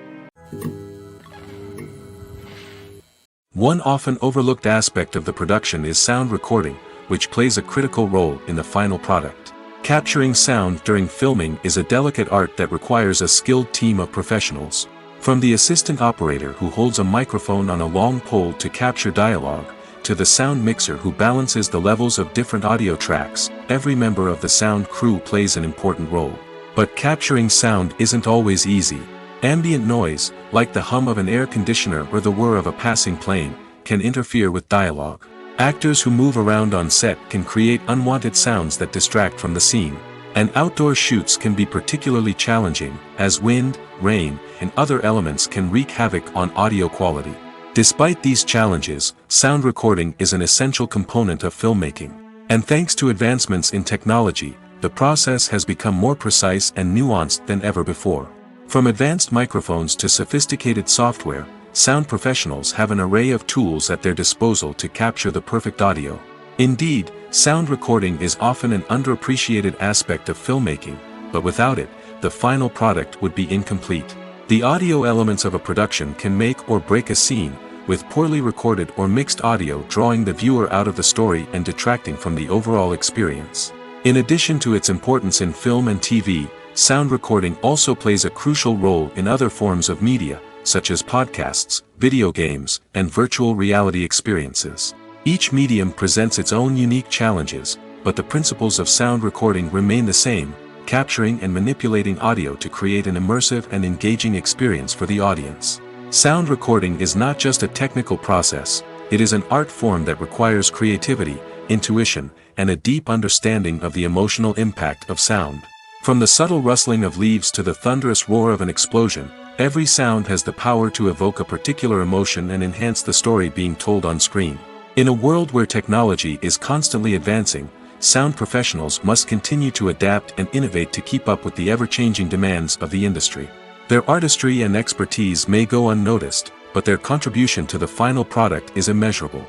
One often overlooked aspect of the production is sound recording, which plays a critical role in the final product. Capturing sound during filming is a delicate art that requires a skilled team of professionals. From the assistant operator who holds a microphone on a long pole to capture dialogue, to the sound mixer who balances the levels of different audio tracks, every member of the sound crew plays an important role. But capturing sound isn't always easy. Ambient noise, like the hum of an air conditioner or the whir of a passing plane, can interfere with dialogue. Actors who move around on set can create unwanted sounds that distract from the scene. And outdoor shoots can be particularly challenging, as wind, rain, and other elements can wreak havoc on audio quality. Despite these challenges, sound recording is an essential component of filmmaking. And thanks to advancements in technology, the process has become more precise and nuanced than ever before. From advanced microphones to sophisticated software, sound professionals have an array of tools at their disposal to capture the perfect audio. Indeed, sound recording is often an underappreciated aspect of filmmaking, but without it, the final product would be incomplete. The audio elements of a production can make or break a scene, with poorly recorded or mixed audio drawing the viewer out of the story and detracting from the overall experience. In addition to its importance in film and TV, sound recording also plays a crucial role in other forms of media, such as podcasts, video games, and virtual reality experiences. Each medium presents its own unique challenges, but the principles of sound recording remain the same: capturing and manipulating audio to create an immersive and engaging experience for the audience. Sound recording is not just a technical process, it is an art form that requires creativity, intuition, and a deep understanding of the emotional impact of sound. From the subtle rustling of leaves to the thunderous roar of an explosion, every sound has the power to evoke a particular emotion and enhance the story being told on screen. In a world where technology is constantly advancing, sound professionals must continue to adapt and innovate to keep up with the ever-changing demands of the industry. Their artistry and expertise may go unnoticed, but their contribution to the final product is immeasurable.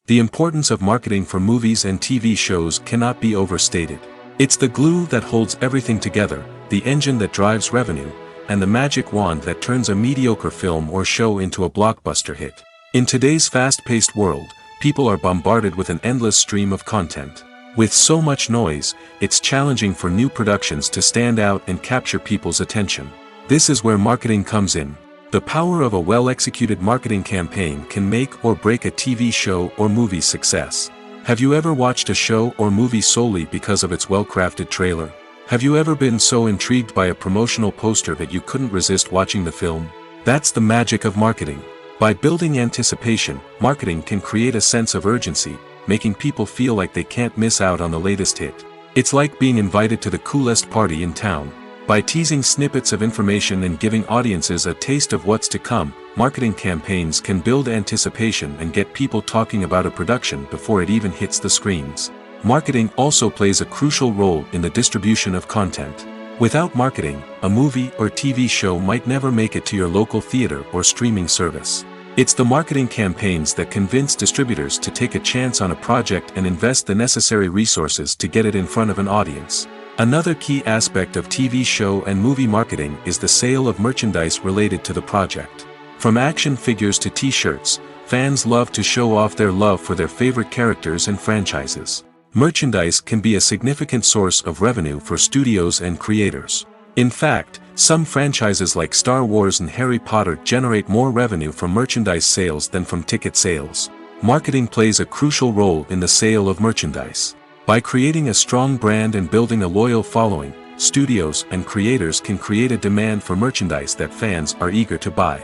The importance of marketing for movies and TV shows cannot be overstated. It's the glue that holds everything together, the engine that drives revenue, and the magic wand that turns a mediocre film or show into a blockbuster hit. In today's fast-paced world, people are bombarded with an endless stream of content. With so much noise, it's challenging for new productions to stand out and capture people's attention. This is where marketing comes in. The power of a well-executed marketing campaign can make or break a TV show or movie's success. Have you ever watched a show or movie solely because of its well-crafted trailer? Have you ever been so intrigued by a promotional poster that you couldn't resist watching the film? That's the magic of marketing. By building anticipation, marketing can create a sense of urgency, making people feel like they can't miss out on the latest hit. It's like being invited to the coolest party in town. By teasing snippets of information and giving audiences a taste of what's to come, marketing campaigns can build anticipation and get people talking about a production before it even hits the screens. Marketing also plays a crucial role in the distribution of content. Without marketing, a movie or TV show might never make it to your local theater or streaming service. It's the marketing campaigns that convince distributors to take a chance on a project and invest the necessary resources to get it in front of an audience. Another key aspect of TV show and movie marketing is the sale of merchandise related to the project. From action figures to t-shirts, fans love to show off their love for their favorite characters and franchises. Merchandise can be a significant source of revenue for studios and creators. In fact, some franchises like Star Wars and Harry Potter generate more revenue from merchandise sales than from ticket sales. Marketing plays a crucial role in the sale of merchandise. By creating a strong brand and building a loyal following, studios and creators can create a demand for merchandise that fans are eager to buy.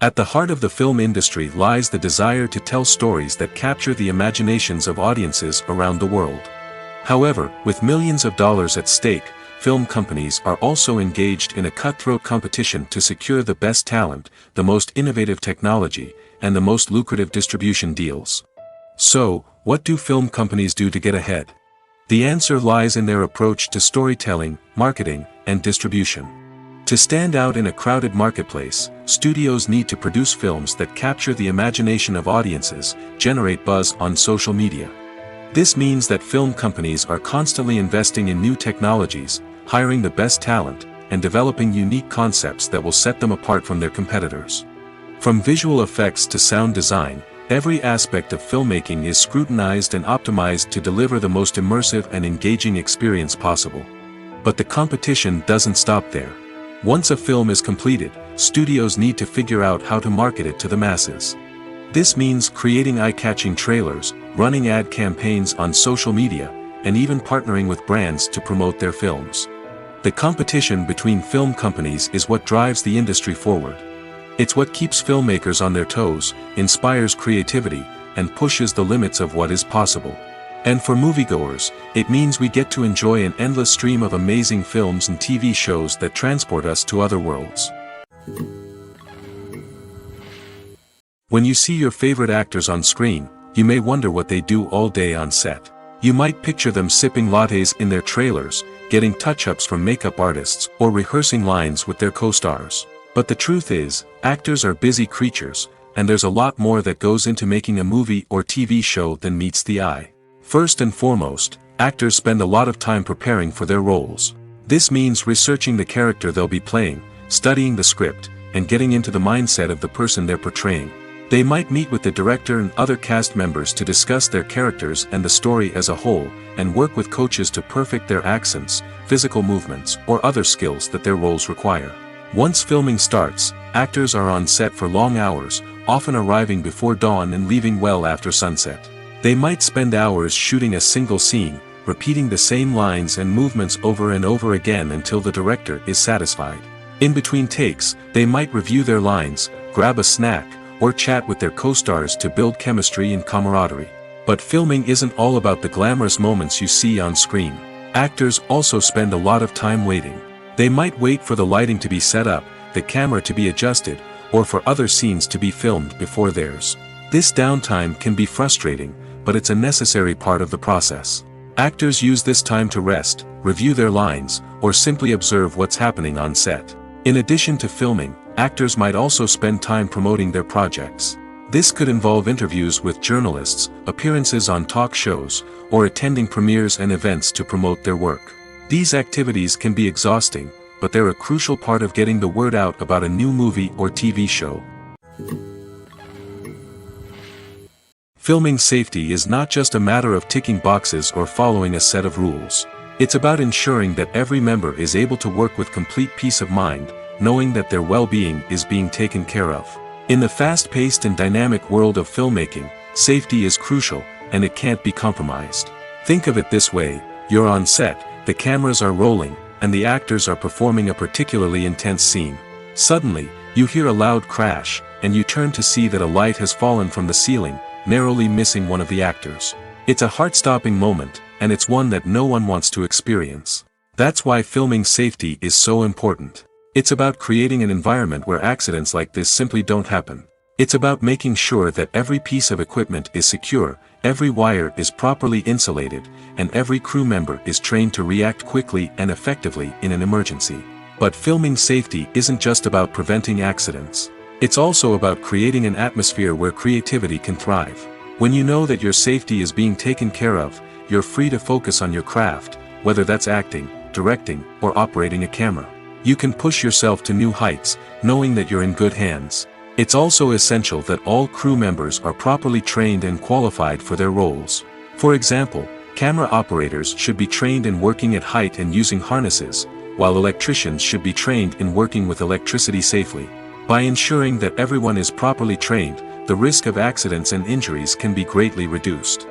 At the heart of the film industry lies the desire to tell stories that capture the imaginations of audiences around the world. However, with millions of dollars at stake, film companies are also engaged in a cutthroat competition to secure the best talent, the most innovative technology, and the most lucrative distribution deals. So, what do film companies do to get ahead? The answer lies in their approach to storytelling, marketing, and distribution. To stand out in a crowded marketplace, studios need to produce films that capture the imagination of audiences, generate buzz on social media. This means that film companies are constantly investing in new technologies, hiring the best talent, and developing unique concepts that will set them apart from their competitors. From visual effects to sound design, every aspect of filmmaking is scrutinized and optimized to deliver the most immersive and engaging experience possible. But the competition doesn't stop there. Once a film is completed, studios need to figure out how to market it to the masses. This means creating eye-catching trailers, running ad campaigns on social media, and even partnering with brands to promote their films. The competition between film companies is what drives the industry forward. It's what keeps filmmakers on their toes, inspires creativity, and pushes the limits of what is possible. And for moviegoers, it means we get to enjoy an endless stream of amazing films and TV shows that transport us to other worlds. When you see your favorite actors on screen, you may wonder what they do all day on set. You might picture them sipping lattes in their trailers, getting touch-ups from makeup artists, or rehearsing lines with their co-stars. But the truth is, actors are busy creatures, and there's a lot more that goes into making a movie or TV show than meets the eye. First and foremost, actors spend a lot of time preparing for their roles. This means researching the character they'll be playing, studying the script, and getting into the mindset of the person they're portraying. They might meet with the director and other cast members to discuss their characters and the story as a whole, and work with coaches to perfect their accents, physical movements, or other skills that their roles require. Once filming starts, actors are on set for long hours, often arriving before dawn and leaving well after sunset. They might spend hours shooting a single scene, repeating the same lines and movements over and over again until the director is satisfied. In between takes, they might review their lines, grab a snack, or chat with their co-stars to build chemistry and camaraderie. But filming isn't all about the glamorous moments you see on screen. Actors also spend a lot of time waiting. They might wait for the lighting to be set up, the camera to be adjusted, or for other scenes to be filmed before theirs. This downtime can be frustrating, but it's a necessary part of the process. Actors use this time to rest, review their lines, or simply observe what's happening on set. In addition to filming, actors might also spend time promoting their projects. This could involve interviews with journalists, appearances on talk shows, or attending premieres and events to promote their work. These activities can be exhausting, but they're a crucial part of getting the word out about a new movie or TV show. Filming safety is not just a matter of ticking boxes or following a set of rules. It's about ensuring that every member is able to work with complete peace of mind, knowing that their well-being is being taken care of. In the fast-paced and dynamic world of filmmaking, safety is crucial, and it can't be compromised. Think of it this way: you're on set, the cameras are rolling, and the actors are performing a particularly intense scene. Suddenly, you hear a loud crash, and you turn to see that a light has fallen from the ceiling, narrowly missing one of the actors. It's a heart-stopping moment, and it's one that no one wants to experience. That's why filming safety is so important. It's about creating an environment where accidents like this simply don't happen. It's about making sure that every piece of equipment is secure, every wire is properly insulated, and every crew member is trained to react quickly and effectively in an emergency. But filming safety isn't just about preventing accidents. It's also about creating an atmosphere where creativity can thrive. When you know that your safety is being taken care of, you're free to focus on your craft, whether that's acting, directing, or operating a camera. You can push yourself to new heights, knowing that you're in good hands. It's also essential that all crew members are properly trained and qualified for their roles. For example, camera operators should be trained in working at height and using harnesses, while electricians should be trained in working with electricity safely. By ensuring that everyone is properly trained, the risk of accidents and injuries can be greatly reduced.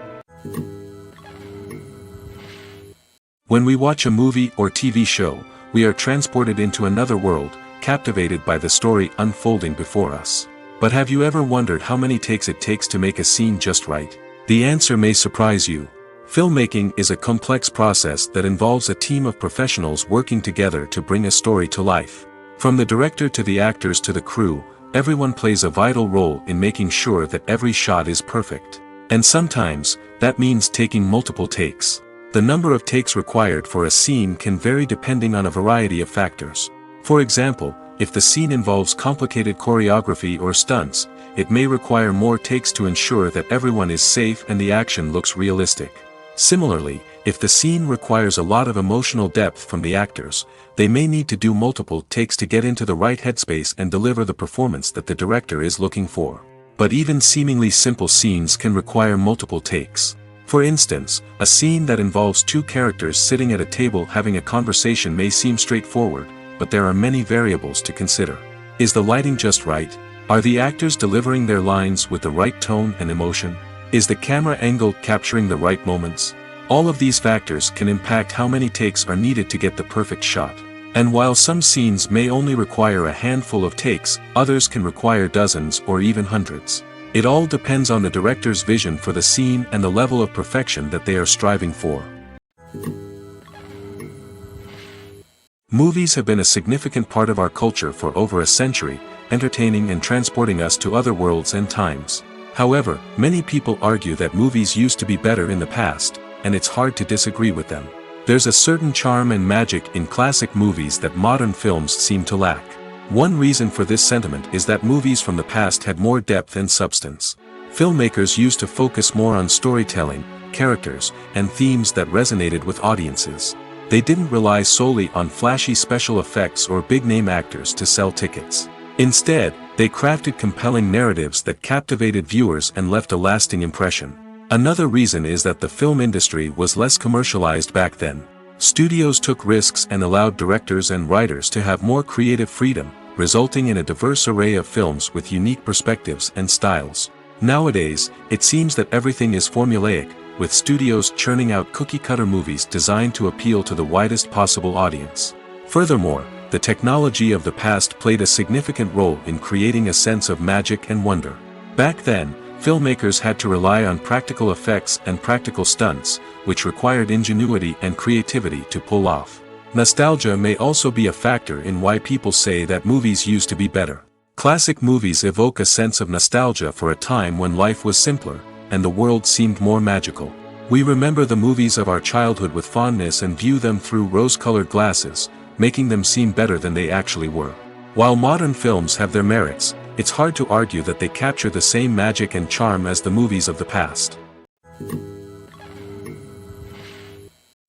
When we watch a movie or TV show, we are transported into another world, captivated by the story unfolding before us. But have you ever wondered how many takes it takes to make a scene just right? The answer may surprise you. Filmmaking is a complex process that involves a team of professionals working together to bring a story to life. From the director to the actors to the crew, everyone plays a vital role in making sure that every shot is perfect. And sometimes, that means taking multiple takes. The number of takes required for a scene can vary depending on a variety of factors. For example, if the scene involves complicated choreography or stunts, it may require more takes to ensure that everyone is safe and the action looks realistic. Similarly, if the scene requires a lot of emotional depth from the actors, they may need to do multiple takes to get into the right headspace and deliver the performance that the director is looking for. But even seemingly simple scenes can require multiple takes. For instance, a scene that involves two characters sitting at a table having a conversation may seem straightforward, but there are many variables to consider. Is the lighting just right? Are the actors delivering their lines with the right tone and emotion? Is the camera angle capturing the right moments? All of these factors can impact how many takes are needed to get the perfect shot. And while some scenes may only require a handful of takes, others can require dozens or even hundreds. It all depends on the director's vision for the scene and the level of perfection that they are striving for. Movies have been a significant part of our culture for over a century, entertaining and transporting us to other worlds and times. However, many people argue that movies used to be better in the past, and it's hard to disagree with them. There's a certain charm and magic in classic movies that modern films seem to lack. One reason for this sentiment is that movies from the past had more depth and substance. Filmmakers used to focus more on storytelling, characters, and themes that resonated with audiences. They didn't rely solely on flashy special effects or big-name actors to sell tickets. Instead, they crafted compelling narratives that captivated viewers and left a lasting impression. Another reason is that the film industry was less commercialized back then. Studios took risks and allowed directors and writers to have more creative freedom, resulting in a diverse array of films with unique perspectives and styles. Nowadays, it seems that everything is formulaic, with studios churning out cookie-cutter movies designed to appeal to the widest possible audience. Furthermore, the technology of the past played a significant role in creating a sense of magic and wonder. Back then, filmmakers had to rely on practical effects and practical stunts, which required ingenuity and creativity to pull off. Nostalgia may also be a factor in why people say that movies used to be better. Classic movies evoke a sense of nostalgia for a time when life was simpler, and the world seemed more magical. We remember the movies of our childhood with fondness and view them through rose-colored glasses, making them seem better than they actually were. While modern films have their merits, it's hard to argue that they capture the same magic and charm as the movies of the past.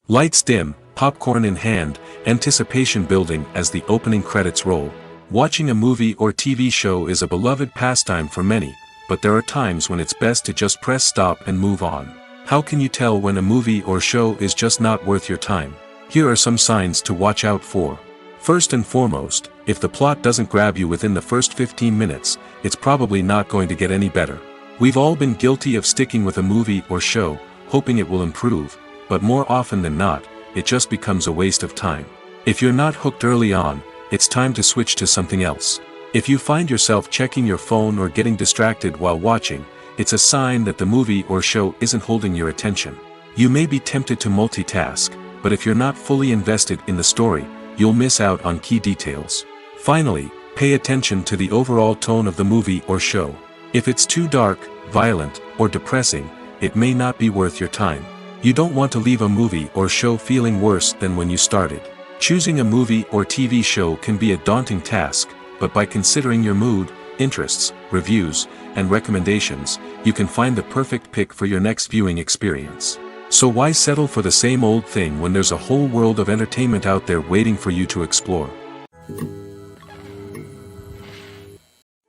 Lights dim, popcorn in hand, anticipation building as the opening credits roll. Watching a movie or TV show is a beloved pastime for many, but there are times when it's best to just press stop and move on. How can you tell when a movie or show is just not worth your time? Here are some signs to watch out for. First and foremost, if the plot doesn't grab you within the first 15 minutes, it's probably not going to get any better. We've all been guilty of sticking with a movie or show, hoping it will improve, but more often than not, it just becomes a waste of time. If you're not hooked early on, it's time to switch to something else. If you find yourself checking your phone or getting distracted while watching, it's a sign that the movie or show isn't holding your attention. You may be tempted to multitask, but if you're not fully invested in the story, you'll miss out on key details. Finally, pay attention to the overall tone of the movie or show. If it's too dark, violent, or depressing, it may not be worth your time. You don't want to leave a movie or show feeling worse than when you started. Choosing a movie or TV show can be a daunting task, but by considering your mood, interests, reviews, and recommendations, you can find the perfect pick for your next viewing experience. So why settle for the same old thing when there's a whole world of entertainment out there waiting for you to explore?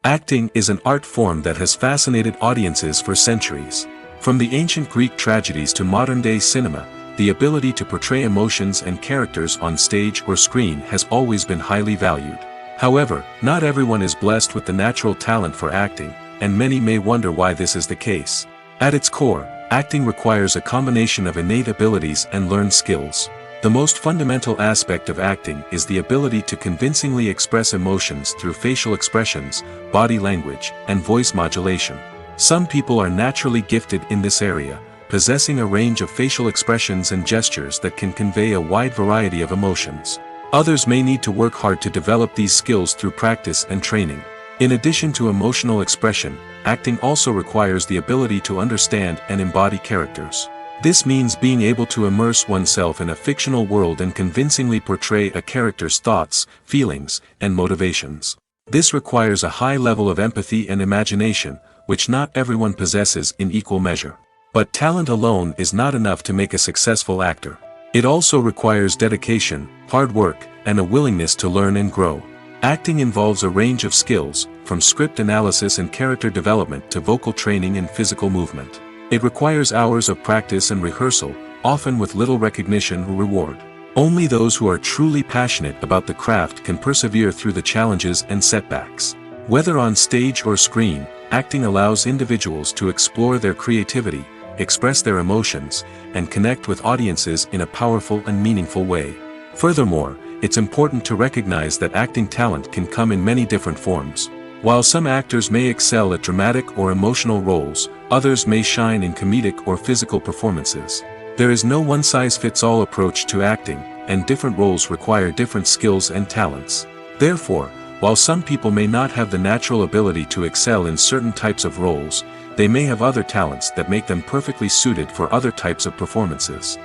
Acting is an art form that has fascinated audiences for centuries. From the ancient Greek tragedies to modern-day cinema, the ability to portray emotions and characters on stage or screen has always been highly valued. However, not everyone is blessed with the natural talent for acting, and many may wonder why this is the case. At its core, acting requires a combination of innate abilities and learned skills. The most fundamental aspect of acting is the ability to convincingly express emotions through facial expressions, body language, and voice modulation. Some people are naturally gifted in this area, possessing a range of facial expressions and gestures that can convey a wide variety of emotions. Others may need to work hard to develop these skills through practice and training. In addition to emotional expression, acting also requires the ability to understand and embody characters. This means being able to immerse oneself in a fictional world and convincingly portray a character's thoughts, feelings, and motivations. This requires a high level of empathy and imagination, which not everyone possesses in equal measure. But talent alone is not enough to make a successful actor. It also requires dedication, hard work, and a willingness to learn and grow. Acting involves a range of skills, from script analysis and character development to vocal training and physical movement. It requires hours of practice and rehearsal, often with little recognition or reward. Only those who are truly passionate about the craft can persevere through the challenges and setbacks. Whether on stage or screen, acting allows individuals to explore their creativity, express their emotions, and connect with audiences in a powerful and meaningful way. Furthermore, it's important to recognize that acting talent can come in many different forms. While some actors may excel at dramatic or emotional roles, others may shine in comedic or physical performances. There is no one-size-fits-all approach to acting, and different roles require different skills and talents. Therefore, while some people may not have the natural ability to excel in certain types of roles, they may have other talents that make them perfectly suited for other types of performances.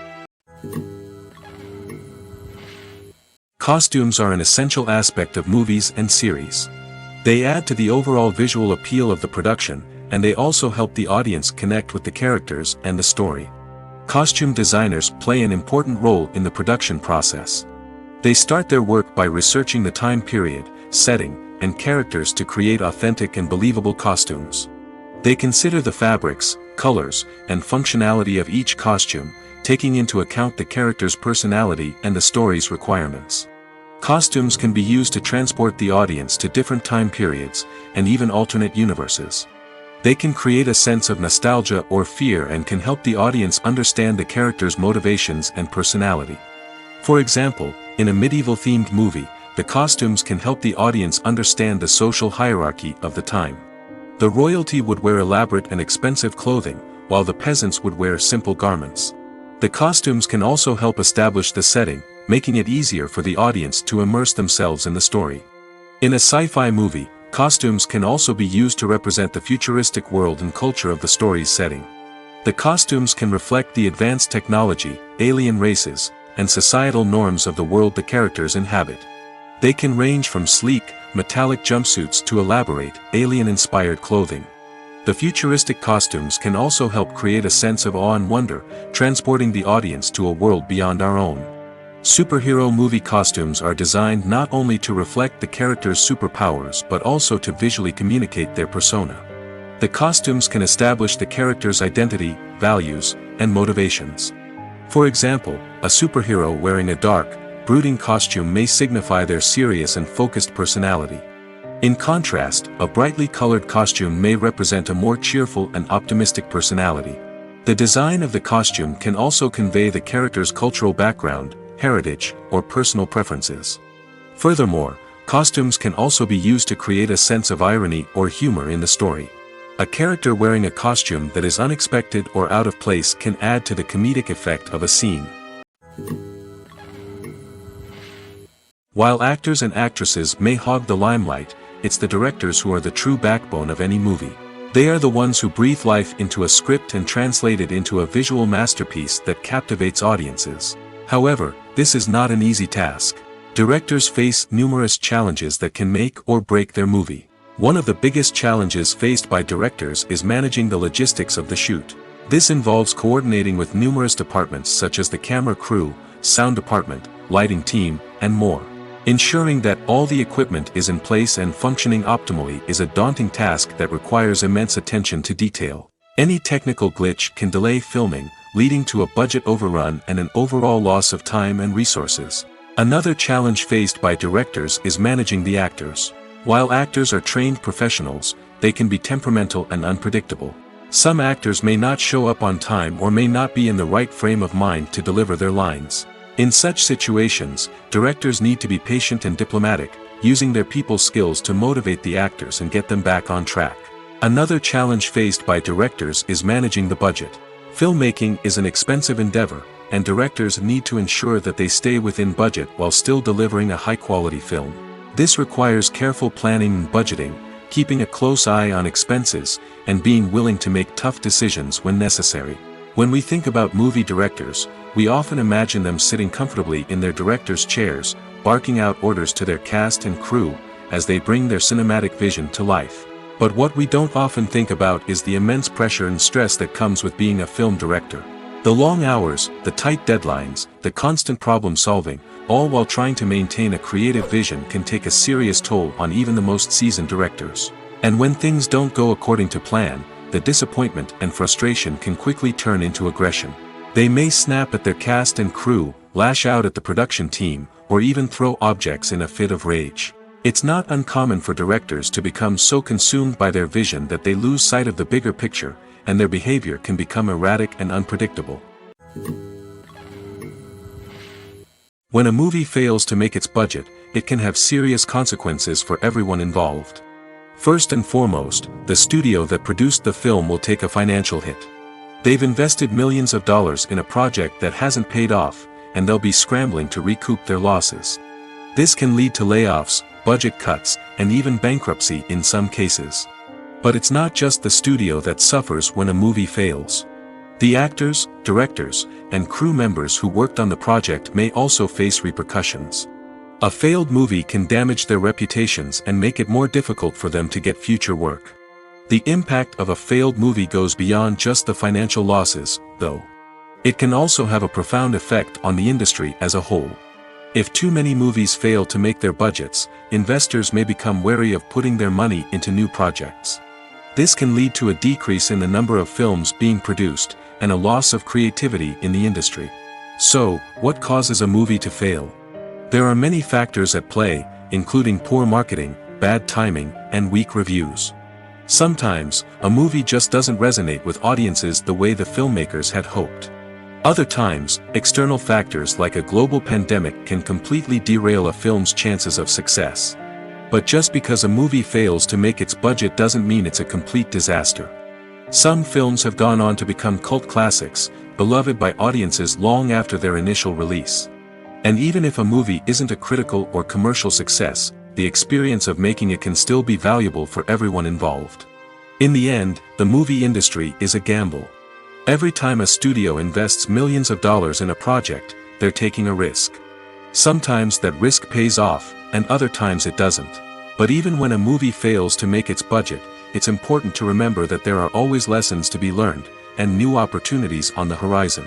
Costumes are an essential aspect of movies and series. They add to the overall visual appeal of the production, and they also help the audience connect with the characters and the story. Costume designers play an important role in the production process. They start their work by researching the time period, setting, and characters to create authentic and believable costumes. They consider the fabrics, colors, and functionality of each costume, taking into account the character's personality and the story's requirements. Costumes can be used to transport the audience to different time periods, and even alternate universes. They can create a sense of nostalgia or fear and can help the audience understand the character's motivations and personality. For example, in a medieval-themed movie, the costumes can help the audience understand the social hierarchy of the time. The royalty would wear elaborate and expensive clothing, while the peasants would wear simple garments. The costumes can also help establish the setting, making it easier for the audience to immerse themselves in the story. In a sci-fi movie, costumes can also be used to represent the futuristic world and culture of the story's setting. The costumes can reflect the advanced technology, alien races, and societal norms of the world the characters inhabit. They can range from sleek, metallic jumpsuits to elaborate, alien-inspired clothing. The futuristic costumes can also help create a sense of awe and wonder, transporting the audience to a world beyond our own. Superhero movie costumes are designed not only to reflect the character's superpowers but also to visually communicate their persona. The costumes can establish the character's identity, values, and motivations. For example, a superhero wearing a dark, brooding costume may signify their serious and focused personality. In contrast, a brightly colored costume may represent a more cheerful and optimistic personality. The design of the costume can also convey the character's cultural background, heritage, or personal preferences. Furthermore, Costumes can also be used to create a sense of irony or humor in the story. A character wearing a costume that is unexpected or out of place can add to the comedic effect of a scene. While actors and actresses may hog the limelight, it's the directors who are the true backbone of any movie. They are the ones who breathe life into a script and translate it into a visual masterpiece that captivates audiences. However, this is not an easy task. Directors face numerous challenges that can make or break their movie. One of the biggest challenges faced by directors is managing the logistics of the shoot. This involves coordinating with numerous departments such as the camera crew, sound department, lighting team, and more. Ensuring that all the equipment is in place and functioning optimally is a daunting task that requires immense attention to detail. Any technical glitch can delay filming, leading to a budget overrun and an overall loss of time and resources. Another challenge faced by directors is managing the actors. While actors are trained professionals, they can be temperamental and unpredictable. Some actors may not show up on time or may not be in the right frame of mind to deliver their lines. In such situations, directors need to be patient and diplomatic, using their people skills to motivate the actors and get them back on track. Another challenge faced by directors is managing the budget. Filmmaking is an expensive endeavor, and directors need to ensure that they stay within budget while still delivering a high-quality film. This requires careful planning and budgeting, keeping a close eye on expenses, and being willing to make tough decisions when necessary. When we think about movie directors, we often imagine them sitting comfortably in their director's chairs, barking out orders to their cast and crew, as they bring their cinematic vision to life. But what we don't often think about is the immense pressure and stress that comes with being a film director. The long hours, the tight deadlines, the constant problem solving, all while trying to maintain a creative vision can take a serious toll on even the most seasoned directors. And when things don't go according to plan, the disappointment and frustration can quickly turn into aggression. They may snap at their cast and crew, lash out at the production team, or even throw objects in a fit of rage. It's not uncommon for directors to become so consumed by their vision that they lose sight of the bigger picture, and their behavior can become erratic and unpredictable. When a movie fails to make its budget, it can have serious consequences for everyone involved. First and foremost, the studio that produced the film will take a financial hit. They've invested millions of dollars in a project that hasn't paid off, and they'll be scrambling to recoup their losses. This can lead to layoffs, budget cuts, and even bankruptcy in some cases. But it's not just the studio that suffers when a movie fails. The actors, directors, and crew members who worked on the project may also face repercussions. A failed movie can damage their reputations and make it more difficult for them to get future work. The impact of a failed movie goes beyond just the financial losses, though. It can also have a profound effect on the industry as a whole. If too many movies fail to make their budgets, investors may become wary of putting their money into new projects. This can lead to a decrease in the number of films being produced, and a loss of creativity in the industry. So, what causes a movie to fail? There are many factors at play, including poor marketing, bad timing, and weak reviews. Sometimes, a movie just doesn't resonate with audiences the way the filmmakers had hoped. Other times, external factors like a global pandemic can completely derail a film's chances of success. But just because a movie fails to make its budget doesn't mean it's a complete disaster. Some films have gone on to become cult classics, beloved by audiences long after their initial release. And even if a movie isn't a critical or commercial success, the experience of making it can still be valuable for everyone involved. In the end, the movie industry is a gamble. Every time a studio invests millions of dollars in a project, they're taking a risk. Sometimes that risk pays off, and other times it doesn't. But even when a movie fails to make its budget, it's important to remember that there are always lessons to be learned, and new opportunities on the horizon.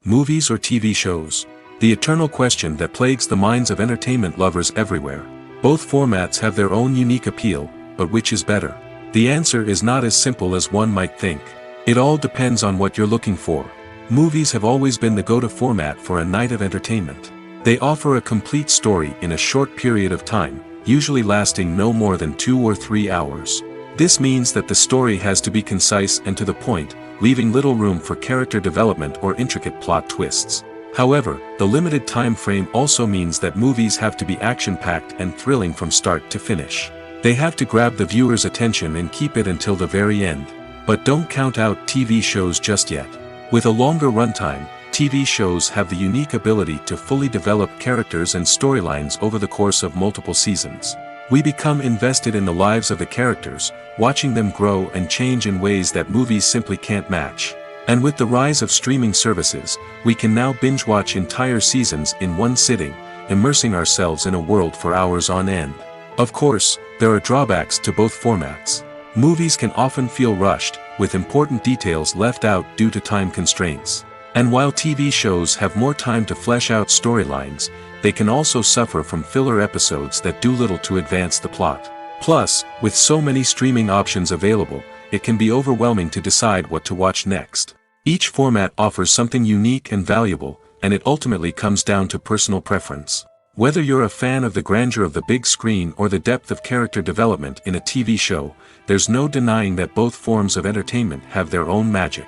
Movies or TV shows? The eternal question that plagues the minds of entertainment lovers everywhere. Both formats have their own unique appeal, but which is better? The answer is not as simple as one might think. It all depends on what you're looking for. Movies have always been the go-to format for a night of entertainment. They offer a complete story in a short period of time, usually lasting no more than 2 or 3 hours. This means that the story has to be concise and to the point, leaving little room for character development or intricate plot twists. However, the limited time frame also means that movies have to be action-packed and thrilling from start to finish. They have to grab the viewer's attention and keep it until the very end. But don't count out TV shows just yet. With a longer runtime, TV shows have the unique ability to fully develop characters and storylines over the course of multiple seasons. We become invested in the lives of the characters, watching them grow and change in ways that movies simply can't match. And with the rise of streaming services, we can now binge-watch entire seasons in one sitting, immersing ourselves in a world for hours on end. Of course, there are drawbacks to both formats. Movies can often feel rushed, with important details left out due to time constraints. And while TV shows have more time to flesh out storylines, they can also suffer from filler episodes that do little to advance the plot. Plus, with so many streaming options available, it can be overwhelming to decide what to watch next. Each format offers something unique and valuable, and it ultimately comes down to personal preference. Whether you're a fan of the grandeur of the big screen or the depth of character development in a TV show, there's no denying that both forms of entertainment have their own magic.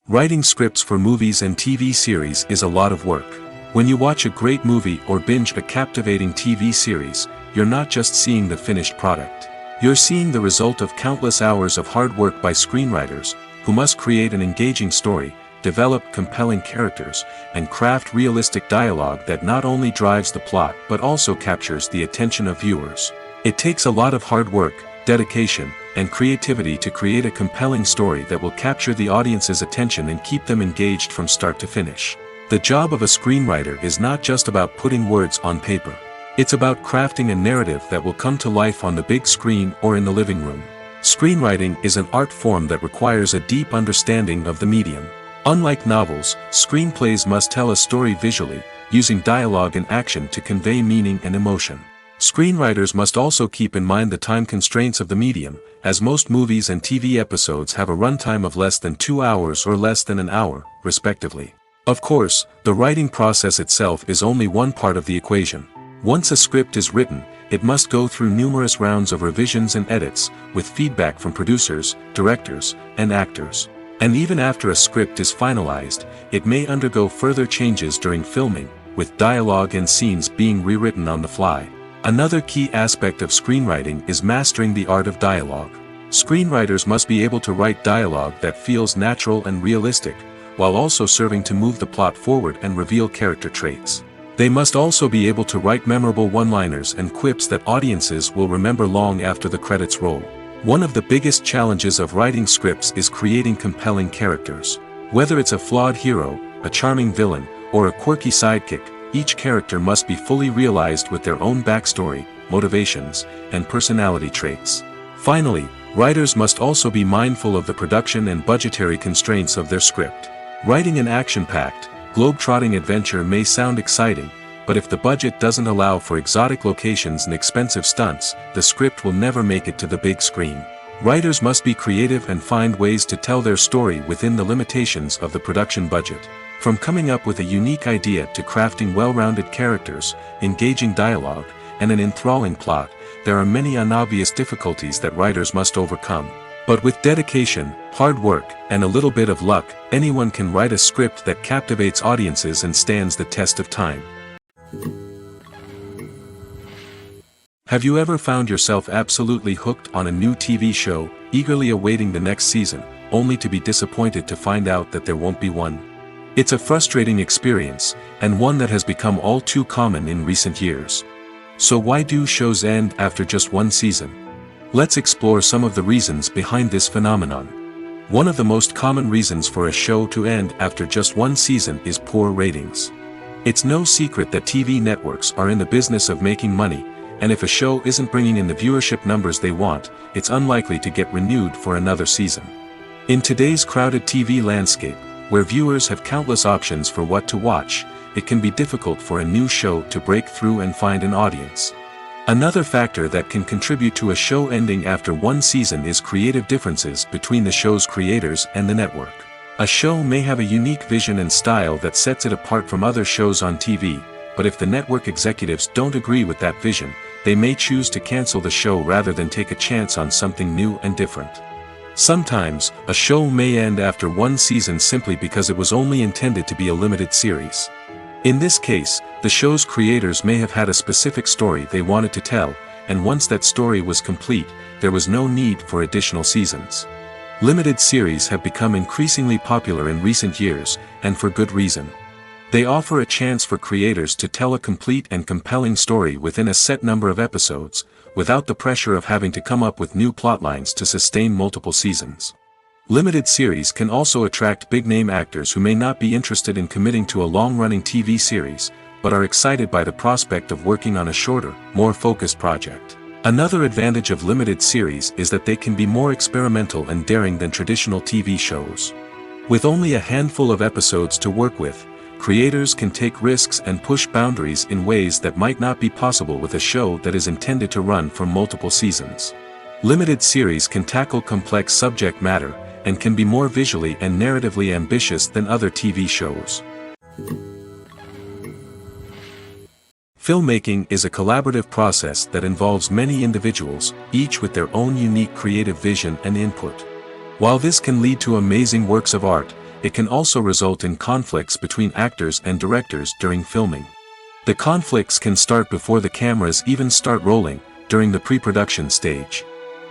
Writing scripts for movies and TV series is a lot of work. When you watch a great movie or binge a captivating TV series, you're not just seeing the finished product. You're seeing the result of countless hours of hard work by screenwriters, who must create an engaging story, develop compelling characters, and craft realistic dialogue that not only drives the plot but also captures the attention of viewers. It takes a lot of hard work, dedication, and creativity to create a compelling story that will capture the audience's attention and keep them engaged from start to finish. The job of a screenwriter is not just about putting words on paper. It's about crafting a narrative that will come to life on the big screen or in the living room. Screenwriting is an art form that requires a deep understanding of the medium. Unlike novels, screenplays must tell a story visually, using dialogue and action to convey meaning and emotion. Screenwriters must also keep in mind the time constraints of the medium, as most movies and TV episodes have a runtime of less than 2 hours or less than an hour, respectively. Of course, the writing process itself is only one part of the equation. Once a script is written, it must go through numerous rounds of revisions and edits, with feedback from producers, directors, and actors. And even after a script is finalized, it may undergo further changes during filming, with dialogue and scenes being rewritten on the fly. Another key aspect of screenwriting is mastering the art of dialogue. Screenwriters must be able to write dialogue that feels natural and realistic, while also serving to move the plot forward and reveal character traits. They must also be able to write memorable one-liners and quips that audiences will remember long after the credits roll. One of the biggest challenges of writing scripts is creating compelling characters. Whether it's a flawed hero, a charming villain, or a quirky sidekick, each character must be fully realized with their own backstory, motivations, and personality traits. Finally, writers must also be mindful of the production and budgetary constraints of their script. Writing an action-packed, globe-trotting adventure may sound exciting, but if the budget doesn't allow for exotic locations and expensive stunts, the script will never make it to the big screen. Writers must be creative and find ways to tell their story within the limitations of the production budget. From coming up with a unique idea to crafting well-rounded characters, engaging dialogue, and an enthralling plot, there are many unobvious difficulties that writers must overcome. But with dedication, hard work, and a little bit of luck, anyone can write a script that captivates audiences and stands the test of time. Have you ever found yourself absolutely hooked on a new TV show, eagerly awaiting the next season, only to be disappointed to find out that there won't be one? It's a frustrating experience, and one that has become all too common in recent years. So why do shows end after just one season? Let's explore some of the reasons behind this phenomenon. One of the most common reasons for a show to end after just one season is poor ratings. It's no secret that TV networks are in the business of making money, and if a show isn't bringing in the viewership numbers they want, it's unlikely to get renewed for another season. In today's crowded TV landscape, where viewers have countless options for what to watch, it can be difficult for a new show to break through and find an audience. Another factor that can contribute to a show ending after one season is creative differences between the show's creators and the network. A show may have a unique vision and style that sets it apart from other shows on TV, but if the network executives don't agree with that vision, they may choose to cancel the show rather than take a chance on something new and different. Sometimes, a show may end after one season simply because it was only intended to be a limited series. In this case, the show's creators may have had a specific story they wanted to tell, and once that story was complete, there was no need for additional seasons. Limited series have become increasingly popular in recent years, and for good reason. They offer a chance for creators to tell a complete and compelling story within a set number of episodes, without the pressure of having to come up with new plotlines to sustain multiple seasons. Limited series can also attract big-name actors who may not be interested in committing to a long-running TV series, but are excited by the prospect of working on a shorter, more focused project. Another advantage of limited series is that they can be more experimental and daring than traditional TV shows. With only a handful of episodes to work with, creators can take risks and push boundaries in ways that might not be possible with a show that is intended to run for multiple seasons. Limited series can tackle complex subject matter, and can be more visually and narratively ambitious than other TV shows. Filmmaking is a collaborative process that involves many individuals, each with their own unique creative vision and input. While this can lead to amazing works of art, it can also result in conflicts between actors and directors during filming. The conflicts can start before the cameras even start rolling, during the pre-production stage.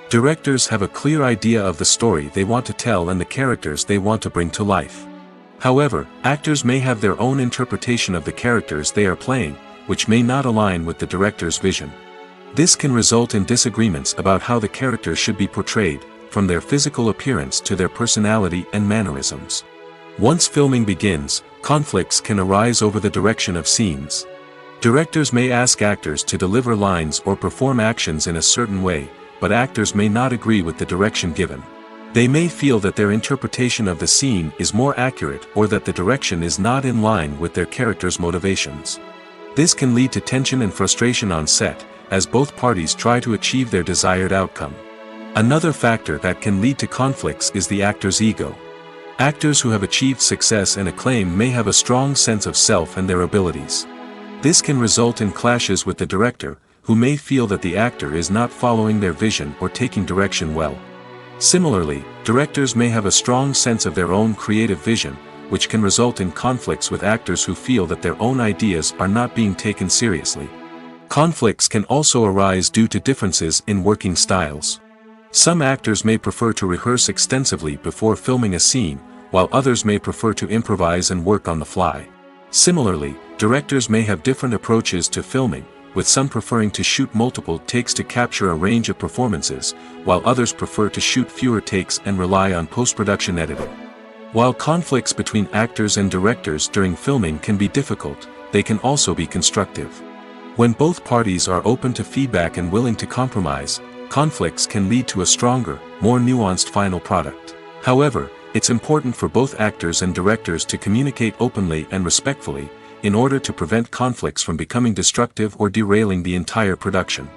Directors have a clear idea of the story they want to tell and the characters they want to bring to life. However, actors may have their own interpretation of the characters they are playing, which may not align with the director's vision. This can result in disagreements about how the characters should be portrayed, from their physical appearance to their personality and mannerisms. Once filming begins, conflicts can arise over the direction of scenes. Directors may ask actors to deliver lines or perform actions in a certain way, but actors may not agree with the direction given. They may feel that their interpretation of the scene is more accurate or that the direction is not in line with their character's motivations. This can lead to tension and frustration on set, as both parties try to achieve their desired outcome. Another factor that can lead to conflicts is the actor's ego. Actors who have achieved success and acclaim may have a strong sense of self and their abilities. This can result in clashes with the director, who may feel that the actor is not following their vision or taking direction well. Similarly, directors may have a strong sense of their own creative vision, which can result in conflicts with actors who feel that their own ideas are not being taken seriously. Conflicts can also arise due to differences in working styles. Some actors may prefer to rehearse extensively before filming a scene, while others may prefer to improvise and work on the fly. Similarly, directors may have different approaches to filming, with some preferring to shoot multiple takes to capture a range of performances, while others prefer to shoot fewer takes and rely on post-production editing. While conflicts between actors and directors during filming can be difficult, they can also be constructive. When both parties are open to feedback and willing to compromise, conflicts can lead to a stronger, more nuanced final product. However, it's important for both actors and directors to communicate openly and respectfully, in order to prevent conflicts from becoming destructive or derailing the entire production.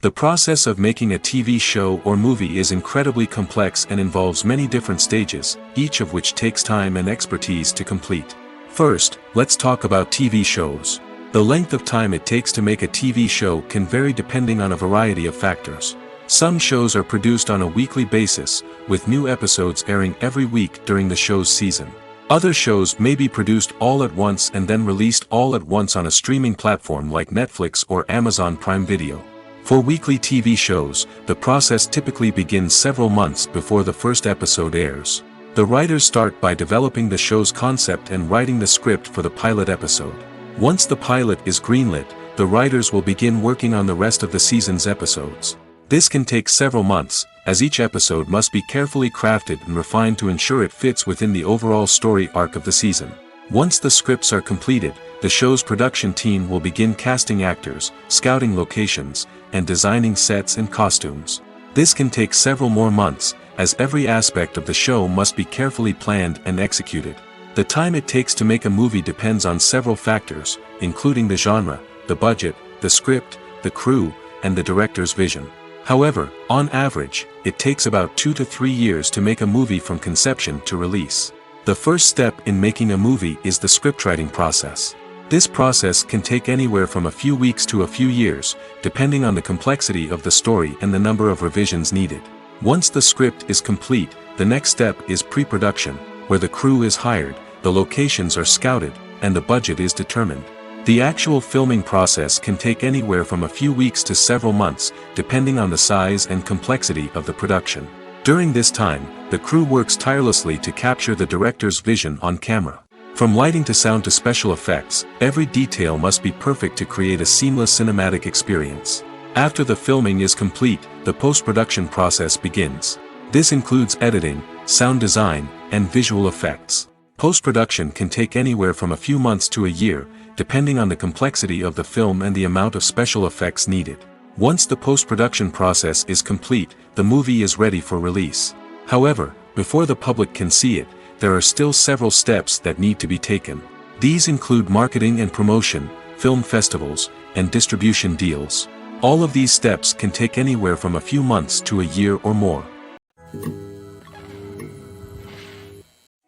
The process of making a TV show or movie is incredibly complex and involves many different stages, each of which takes time and expertise to complete. First, let's talk about TV shows. The length of time it takes to make a TV show can vary depending on a variety of factors. Some shows are produced on a weekly basis, with new episodes airing every week during the show's season. Other shows may be produced all at once and then released all at once on a streaming platform like Netflix or Amazon Prime Video. For weekly TV shows, the process typically begins several months before the first episode airs. The writers start by developing the show's concept and writing the script for the pilot episode. Once the pilot is greenlit, the writers will begin working on the rest of the season's episodes. This can take several months, as each episode must be carefully crafted and refined to ensure it fits within the overall story arc of the season. Once the scripts are completed, the show's production team will begin casting actors, scouting locations, and designing sets and costumes. This can take several more months, as every aspect of the show must be carefully planned and executed. The time it takes to make a movie depends on several factors, including the genre, the budget, the script, the crew, and the director's vision. However, on average, it takes about 2 to 3 years to make a movie from conception to release. The first step in making a movie is the scriptwriting process. This process can take anywhere from a few weeks to a few years, depending on the complexity of the story and the number of revisions needed. Once the script is complete, the next step is pre-production, where the crew is hired, the locations are scouted, and the budget is determined. The actual filming process can take anywhere from a few weeks to several months, depending on the size and complexity of the production. During this time, the crew works tirelessly to capture the director's vision on camera. From lighting to sound to special effects, every detail must be perfect to create a seamless cinematic experience. After the filming is complete, the post-production process begins. This includes editing, sound design, and visual effects. Post-production can take anywhere from a few months to a year, depending on the complexity of the film and the amount of special effects needed. Once the post-production process is complete, the movie is ready for release. However, before the public can see it, there are still several steps that need to be taken. These include marketing and promotion, film festivals, and distribution deals. All of these steps can take anywhere from a few months to a year or more.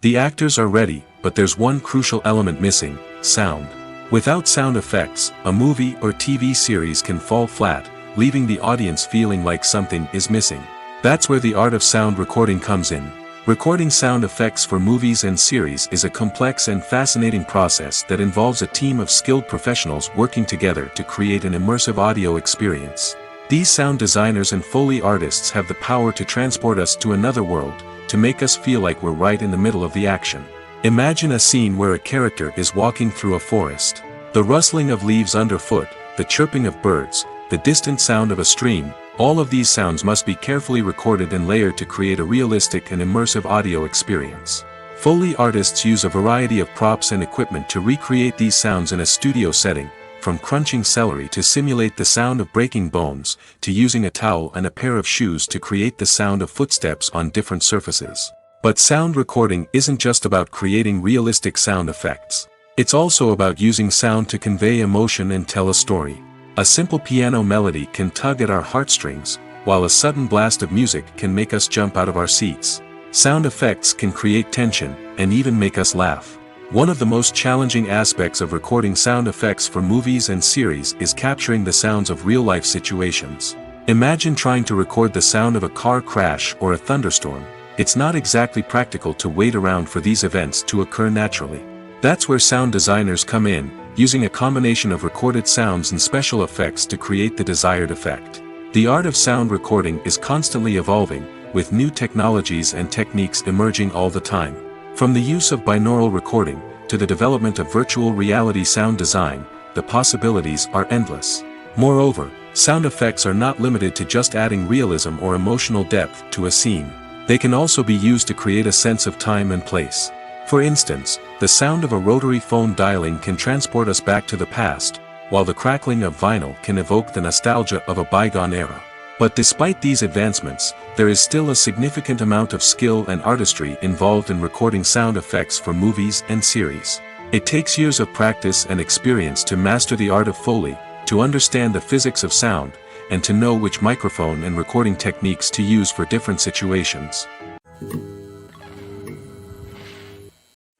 The actors are ready, but there's one crucial element missing: sound. Without sound effects, a movie or TV series can fall flat, leaving the audience feeling like something is missing. That's where the art of sound recording comes in. Recording sound effects for movies and series is a complex and fascinating process that involves a team of skilled professionals working together to create an immersive audio experience. These sound designers and Foley artists have the power to transport us to another world, to make us feel like we're right in the middle of the action. Imagine a scene where a character is walking through a forest. The rustling of leaves underfoot, the chirping of birds, the distant sound of a stream, all of these sounds must be carefully recorded and layered to create a realistic and immersive audio experience. Foley artists use a variety of props and equipment to recreate these sounds in a studio setting, from crunching celery to simulate the sound of breaking bones, to using a towel and a pair of shoes to create the sound of footsteps on different surfaces. But sound recording isn't just about creating realistic sound effects. It's also about using sound to convey emotion and tell a story. A simple piano melody can tug at our heartstrings, while a sudden blast of music can make us jump out of our seats. Sound effects can create tension, and even make us laugh. One of the most challenging aspects of recording sound effects for movies and series is capturing the sounds of real-life situations. Imagine trying to record the sound of a car crash or a thunderstorm. It's not exactly practical to wait around for these events to occur naturally. That's where sound designers come in, using a combination of recorded sounds and special effects to create the desired effect. The art of sound recording is constantly evolving, with new technologies and techniques emerging all the time. From the use of binaural recording, to the development of virtual reality sound design, the possibilities are endless. Moreover, sound effects are not limited to just adding realism or emotional depth to a scene. They can also be used to create a sense of time and place. For instance, the sound of a rotary phone dialing can transport us back to the past, while the crackling of vinyl can evoke the nostalgia of a bygone era. But despite these advancements, there is still a significant amount of skill and artistry involved in recording sound effects for movies and series. It takes years of practice and experience to master the art of Foley, to understand the physics of sound, and to know which microphone and recording techniques to use for different situations.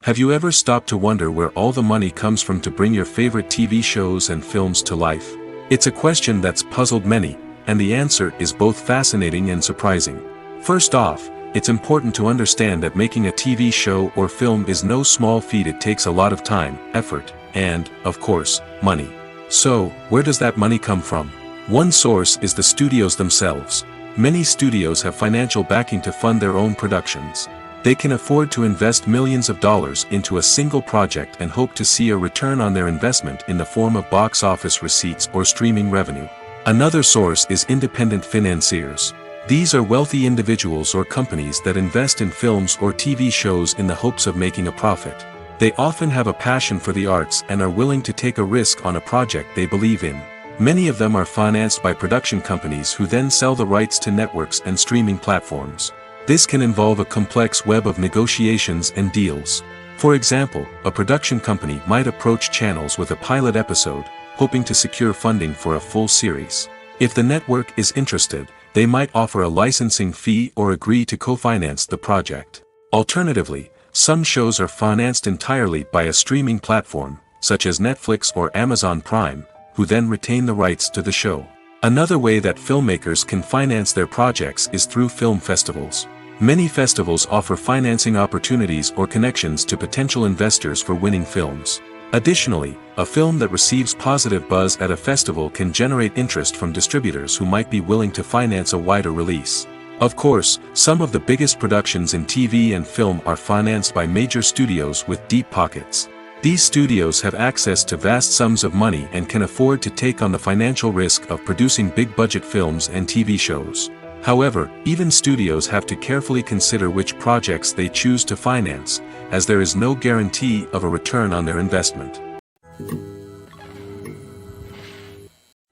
Have you ever stopped to wonder where all the money comes from to bring your favorite TV shows and films to life? It's a question that's puzzled many, and the answer is both fascinating and surprising. First off, it's important to understand that making a TV show or film is no small feat. It takes a lot of time, effort, and, of course, money. So, where does that money come from? One source is the studios themselves. Many studios have financial backing to fund their own productions. They can afford to invest millions of dollars into a single project and hope to see a return on their investment in the form of box office receipts or streaming revenue. Another source is independent financiers. These are wealthy individuals or companies that invest in films or TV shows in the hopes of making a profit. They often have a passion for the arts and are willing to take a risk on a project they believe in. Many of them are financed by production companies who then sell the rights to networks and streaming platforms. This can involve a complex web of negotiations and deals. For example, a production company might approach channels with a pilot episode, hoping to secure funding for a full series. If the network is interested, they might offer a licensing fee or agree to co-finance the project. Alternatively, some shows are financed entirely by a streaming platform, such as Netflix or Amazon Prime, who then retain the rights to the show. Another way that filmmakers can finance their projects is through film festivals. Many festivals offer financing opportunities or connections to potential investors for winning films. Additionally, a film that receives positive buzz at a festival can generate interest from distributors who might be willing to finance a wider release. Of course, some of the biggest productions in TV and film are financed by major studios with deep pockets. These studios have access to vast sums of money and can afford to take on the financial risk of producing big-budget films and TV shows. However, even studios have to carefully consider which projects they choose to finance, as there is no guarantee of a return on their investment.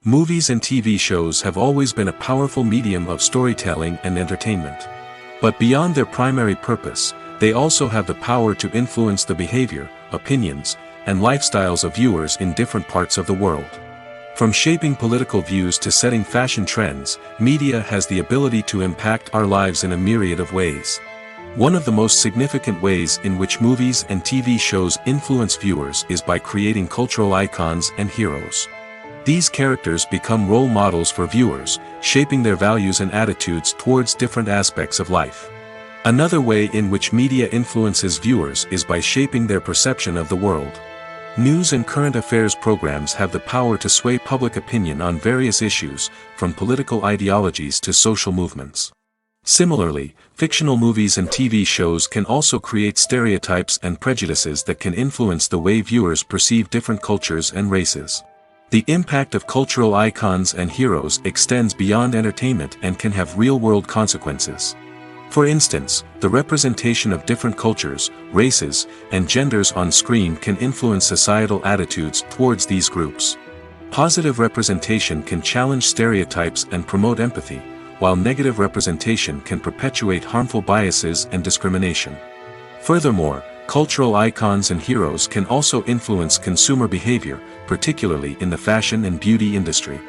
Movies and TV shows have always been a powerful medium of storytelling and entertainment. But beyond their primary purpose, they also have the power to influence the behavior, opinions, and lifestyles of viewers in different parts of the world. From shaping political views to setting fashion trends, media has the ability to impact our lives in a myriad of ways. One of the most significant ways in which movies and TV shows influence viewers is by creating cultural icons and heroes. These characters become role models for viewers, shaping their values and attitudes towards different aspects of life. Another way in which media influences viewers is by shaping their perception of the world. News and current affairs programs have the power to sway public opinion on various issues, from political ideologies to social movements. Similarly, fictional movies and TV shows can also create stereotypes and prejudices that can influence the way viewers perceive different cultures and races. The impact of cultural icons and heroes extends beyond entertainment and can have real-world consequences. For instance, the representation of different cultures, races, and genders on screen can influence societal attitudes towards these groups. Positive representation can challenge stereotypes and promote empathy, while negative representation can perpetuate harmful biases and discrimination. Furthermore, cultural icons and heroes can also influence consumer behavior, particularly in the fashion and beauty industry.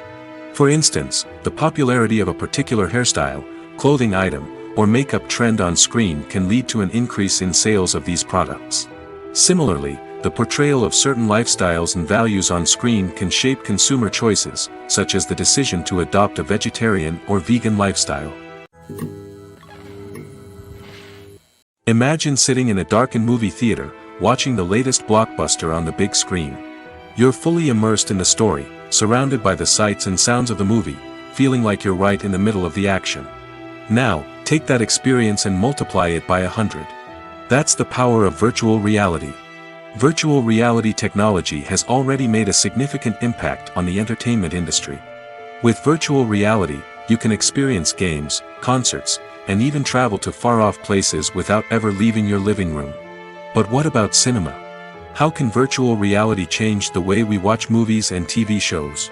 For instance, the popularity of a particular hairstyle, clothing item, or makeup trend on screen can lead to an increase in sales of these products. Similarly, the portrayal of certain lifestyles and values on screen can shape consumer choices, such as the decision to adopt a vegetarian or vegan lifestyle. Imagine sitting in a darkened movie theater, watching the latest blockbuster on the big screen. You're fully immersed in the story, surrounded by the sights and sounds of the movie, feeling like you're right in the middle of the action. Now, take that experience and multiply it by 100. That's the power of virtual reality. Virtual reality technology has already made a significant impact on the entertainment industry. With virtual reality, you can experience games, concerts, and even travel to far-off places without ever leaving your living room. But what about cinema? How can virtual reality change the way we watch movies and TV shows?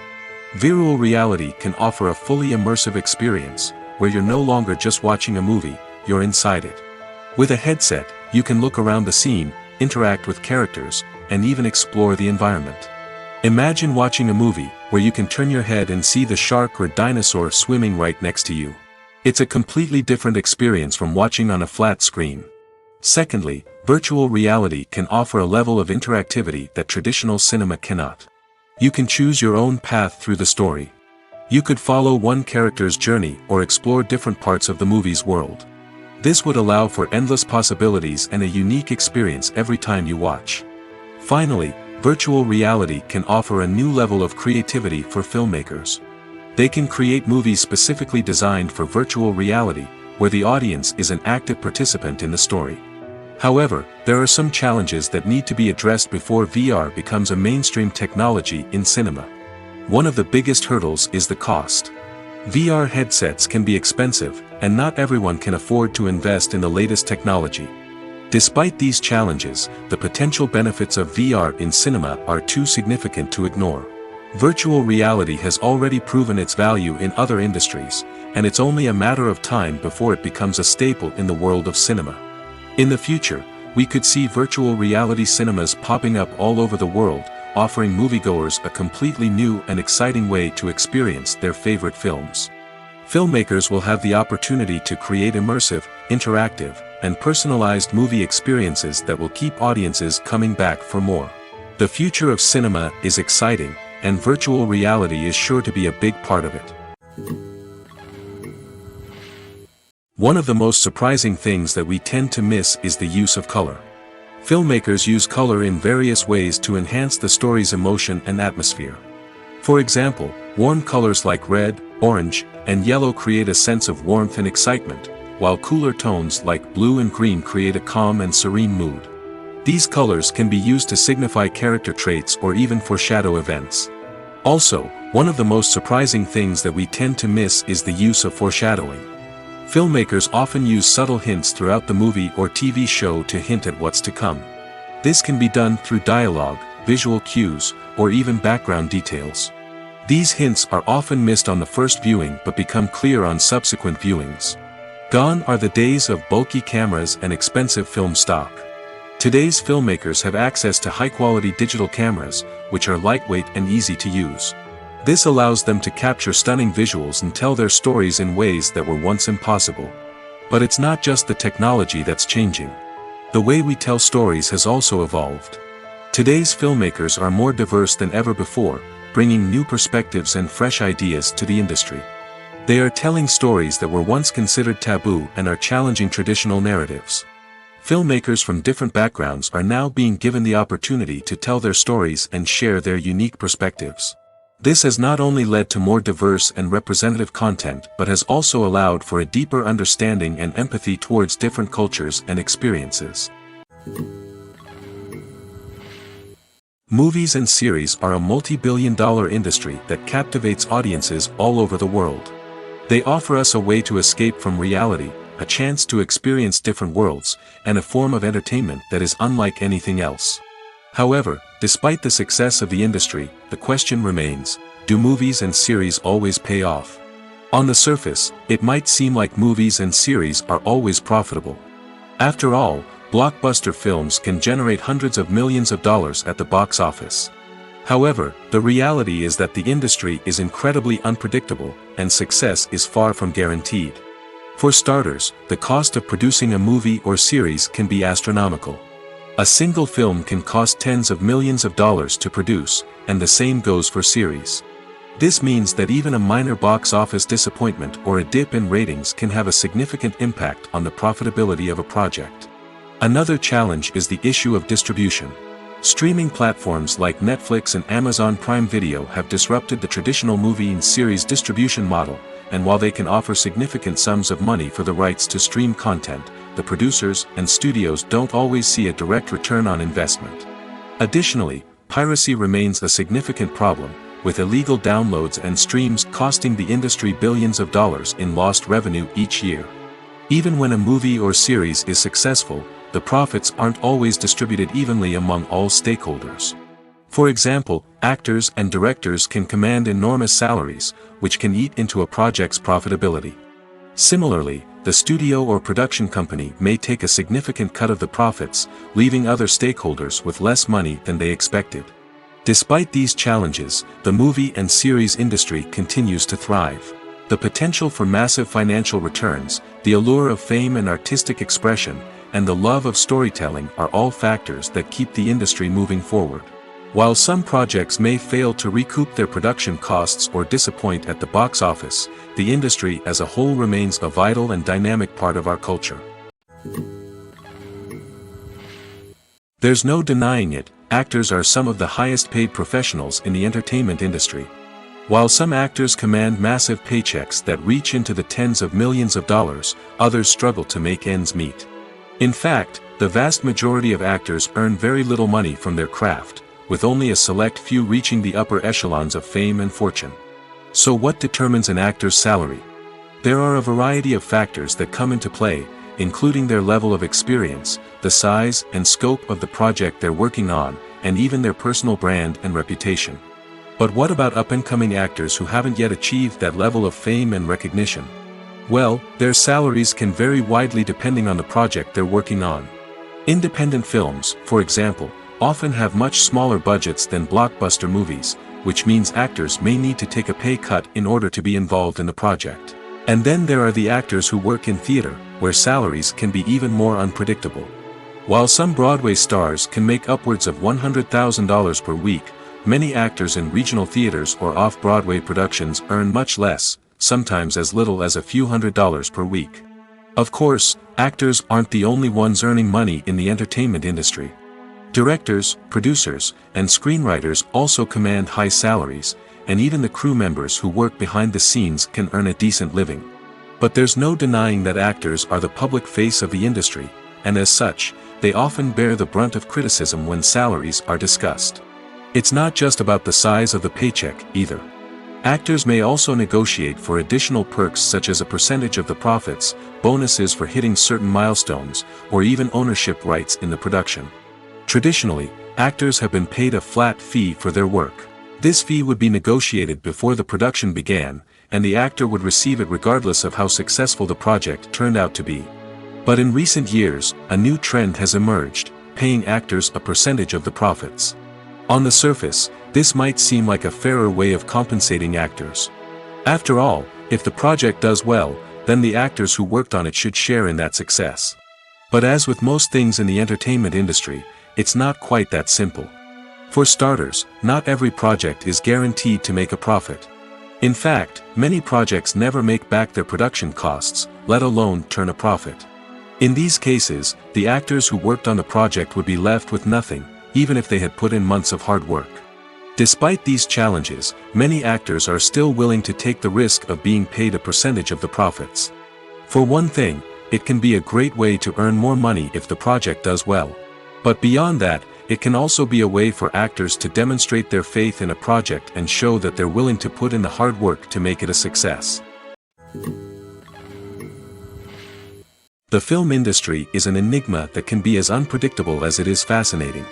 Virtual reality can offer a fully immersive experience, where you're no longer just watching a movie, you're inside it. With a headset, you can look around the scene, interact with characters, and even explore the environment. Imagine watching a movie, where you can turn your head and see the shark or dinosaur swimming right next to you. It's a completely different experience from watching on a flat screen. Secondly, virtual reality can offer a level of interactivity that traditional cinema cannot. You can choose your own path through the story. You could follow one character's journey or explore different parts of the movie's world. This would allow for endless possibilities and a unique experience every time you watch. Finally, virtual reality can offer a new level of creativity for filmmakers. They can create movies specifically designed for virtual reality, where the audience is an active participant in the story. However, there are some challenges that need to be addressed before VR becomes a mainstream technology in cinema. One of the biggest hurdles is the cost. VR headsets can be expensive, and not everyone can afford to invest in the latest technology. Despite these challenges, the potential benefits of VR in cinema are too significant to ignore. Virtual reality has already proven its value in other industries, and it's only a matter of time before it becomes a staple in the world of cinema. In the future, we could see virtual reality cinemas popping up all over the world, offering moviegoers a completely new and exciting way to experience their favorite films. Filmmakers will have the opportunity to create immersive, interactive, and personalized movie experiences that will keep audiences coming back for more. The future of cinema is exciting, and virtual reality is sure to be a big part of it. One of the most surprising things that we tend to miss is the use of color. Filmmakers use color in various ways to enhance the story's emotion and atmosphere. For example, warm colors like red, orange, and yellow create a sense of warmth and excitement, while cooler tones like blue and green create a calm and serene mood. These colors can be used to signify character traits or even foreshadow events. Also, one of the most surprising things that we tend to miss is the use of foreshadowing. Filmmakers often use subtle hints throughout the movie or TV show to hint at what's to come. This can be done through dialogue, visual cues, or even background details. These hints are often missed on the first viewing but become clear on subsequent viewings. Gone are the days of bulky cameras and expensive film stock. Today's filmmakers have access to high-quality digital cameras, which are lightweight and easy to use. This allows them to capture stunning visuals and tell their stories in ways that were once impossible. But it's not just the technology that's changing. The way we tell stories has also evolved. Today's filmmakers are more diverse than ever before, bringing new perspectives and fresh ideas to the industry. They are telling stories that were once considered taboo and are challenging traditional narratives. Filmmakers from different backgrounds are now being given the opportunity to tell their stories and share their unique perspectives. This has not only led to more diverse and representative content but has also allowed for a deeper understanding and empathy towards different cultures and experiences. Movies and series are a multi-billion-dollar industry that captivates audiences all over the world. They offer us a way to escape from reality, a chance to experience different worlds, and a form of entertainment that is unlike anything else. However, despite the success of the industry, the question remains, do movies and series always pay off? On the surface, it might seem like movies and series are always profitable. After all, blockbuster films can generate hundreds of millions of dollars at the box office. However, the reality is that the industry is incredibly unpredictable, and success is far from guaranteed. For starters, the cost of producing a movie or series can be astronomical. A single film can cost tens of millions of dollars to produce, and the same goes for series. This means that even a minor box office disappointment or a dip in ratings can have a significant impact on the profitability of a project. Another challenge is the issue of distribution. Streaming platforms like Netflix and Amazon Prime Video have disrupted the traditional movie and series distribution model, and while they can offer significant sums of money for the rights to stream content, the producers and studios don't always see a direct return on investment. Additionally, piracy remains a significant problem, with illegal downloads and streams costing the industry billions of dollars in lost revenue each year. Even when a movie or series is successful, the profits aren't always distributed evenly among all stakeholders. For example, actors and directors can command enormous salaries, which can eat into a project's profitability. Similarly, the studio or production company may take a significant cut of the profits, leaving other stakeholders with less money than they expected. Despite these challenges, the movie and series industry continues to thrive. The potential for massive financial returns, the allure of fame and artistic expression, and the love of storytelling are all factors that keep the industry moving forward. While some projects may fail to recoup their production costs or disappoint at the box office, the industry as a whole remains a vital and dynamic part of our culture. There's no denying it, actors are some of the highest paid professionals in the entertainment industry. While some actors command massive paychecks that reach into the tens of millions of dollars, others struggle to make ends meet. In fact, the vast majority of actors earn very little money from their craft, with only a select few reaching the upper echelons of fame and fortune. So what determines an actor's salary? There are a variety of factors that come into play, including their level of experience, the size and scope of the project they're working on, and even their personal brand and reputation. But what about up-and-coming actors who haven't yet achieved that level of fame and recognition? Well, their salaries can vary widely depending on the project they're working on. Independent films, for example, often have much smaller budgets than blockbuster movies, which means actors may need to take a pay cut in order to be involved in the project. And then there are the actors who work in theater, where salaries can be even more unpredictable. While some Broadway stars can make upwards of $100,000 per week, many actors in regional theaters or off-Broadway productions earn much less, sometimes as little as a few $100s per week. Of course, actors aren't the only ones earning money in the entertainment industry. Directors, producers, and screenwriters also command high salaries, and even the crew members who work behind the scenes can earn a decent living. But there's no denying that actors are the public face of the industry, and as such, they often bear the brunt of criticism when salaries are discussed. It's not just about the size of the paycheck, either. Actors may also negotiate for additional perks such as a percentage of the profits, bonuses for hitting certain milestones, or even ownership rights in the production. Traditionally, actors have been paid a flat fee for their work. This fee would be negotiated before the production began, and the actor would receive it regardless of how successful the project turned out to be. But in recent years, a new trend has emerged, paying actors a percentage of the profits. On the surface, this might seem like a fairer way of compensating actors. After all, if the project does well, then the actors who worked on it should share in that success. But as with most things in the entertainment industry, it's not quite that simple. For starters, not every project is guaranteed to make a profit. In fact, many projects never make back their production costs, let alone turn a profit. In these cases, the actors who worked on the project would be left with nothing, even if they had put in months of hard work. Despite these challenges, many actors are still willing to take the risk of being paid a percentage of the profits. For one thing, it can be a great way to earn more money if the project does well. But beyond that, it can also be a way for actors to demonstrate their faith in a project and show that they're willing to put in the hard work to make it a success. The film industry is an enigma that can be as unpredictable as it is fascinating.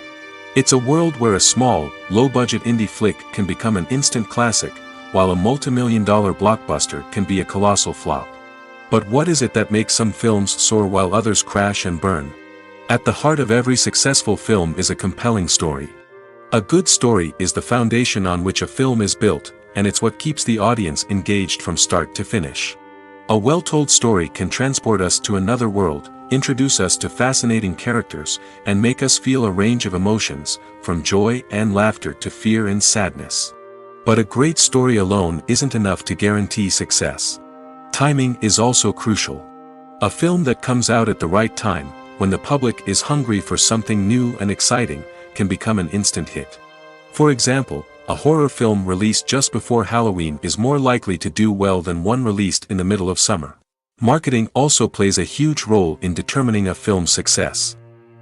It's a world where a small, low-budget indie flick can become an instant classic, while a multi-million-dollar blockbuster can be a colossal flop. But what is it that makes some films soar while others crash and burn? At the heart of every successful film is a compelling story. A good story is the foundation on which a film is built, and it's what keeps the audience engaged from start to finish. A well-told story can transport us to another world, introduce us to fascinating characters, and make us feel a range of emotions, from joy and laughter to fear and sadness. But a great story alone isn't enough to guarantee success. Timing is also crucial. A film that comes out at the right time, when the public is hungry for something new and exciting, can become an instant hit. For example, a horror film released just before Halloween is more likely to do well than one released in the middle of summer. Marketing also plays a huge role in determining a film's success.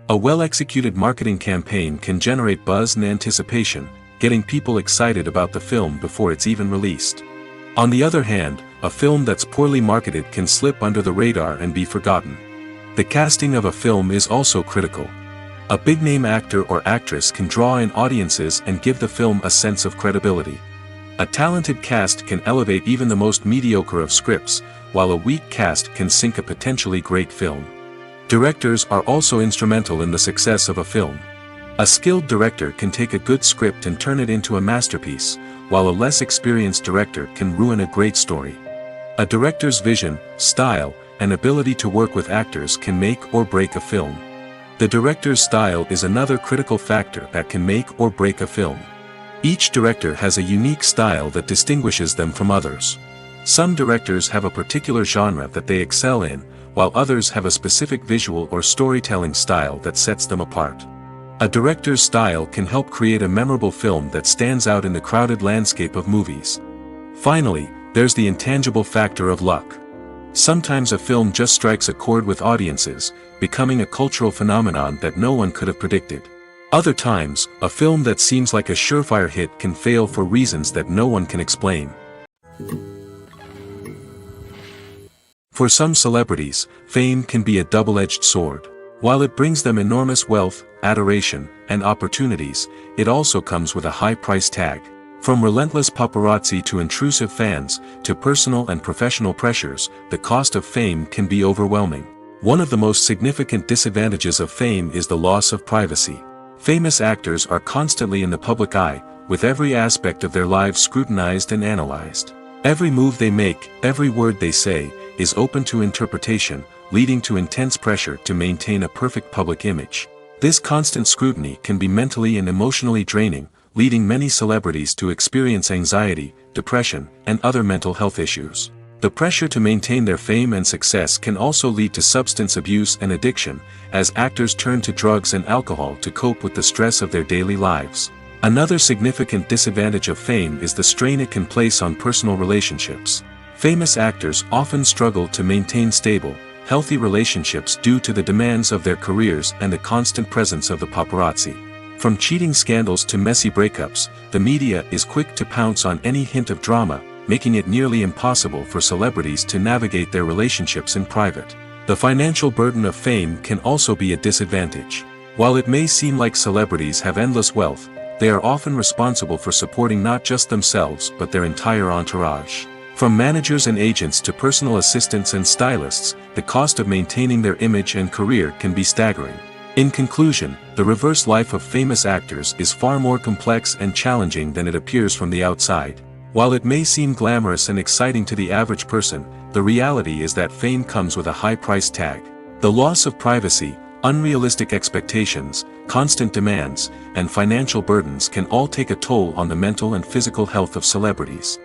A well-executed marketing campaign can generate buzz and anticipation, getting people excited about the film before it's even released. On the other hand, a film that's poorly marketed can slip under the radar and be forgotten. The casting of a film is also critical. A big-name actor or actress can draw in audiences and give the film a sense of credibility. A talented cast can elevate even the most mediocre of scripts, while a weak cast can sink a potentially great film. Directors are also instrumental in the success of a film. A skilled director can take a good script and turn it into a masterpiece, while a less experienced director can ruin a great story. A director's vision, style, and ability to work with actors can make or break a film. The director's style is another critical factor that can make or break a film. Each director has a unique style that distinguishes them from others. Some directors have a particular genre that they excel in, while others have a specific visual or storytelling style that sets them apart. A director's style can help create a memorable film that stands out in the crowded landscape of movies. Finally, there's the intangible factor of luck. Sometimes a film just strikes a chord with audiences, becoming a cultural phenomenon that no one could have predicted. Other times, a film that seems like a surefire hit can fail for reasons that no one can explain. For some celebrities, fame can be a double-edged sword. While it brings them enormous wealth, adoration, and opportunities, it also comes with a high price tag. From relentless paparazzi to intrusive fans, to personal and professional pressures, the cost of fame can be overwhelming. One of the most significant disadvantages of fame is the loss of privacy. Famous actors are constantly in the public eye, with every aspect of their lives scrutinized and analyzed. Every move they make, every word they say, is open to interpretation, leading to intense pressure to maintain a perfect public image. This constant scrutiny can be mentally and emotionally draining, leading many celebrities to experience anxiety, depression, and other mental health issues. The pressure to maintain their fame and success can also lead to substance abuse and addiction, as actors turn to drugs and alcohol to cope with the stress of their daily lives. Another significant disadvantage of fame is the strain it can place on personal relationships. Famous actors often struggle to maintain stable, healthy relationships due to the demands of their careers and the constant presence of the paparazzi. From cheating scandals to messy breakups, the media is quick to pounce on any hint of drama, making it nearly impossible for celebrities to navigate their relationships in private. The financial burden of fame can also be a disadvantage. While it may seem like celebrities have endless wealth, they are often responsible for supporting not just themselves but their entire entourage. From managers and agents to personal assistants and stylists, the cost of maintaining their image and career can be staggering. In conclusion, the reverse life of famous actors is far more complex and challenging than it appears from the outside. While it may seem glamorous and exciting to the average person, the reality is that fame comes with a high price tag. The loss of privacy, unrealistic expectations, constant demands, and financial burdens can all take a toll on the mental and physical health of celebrities.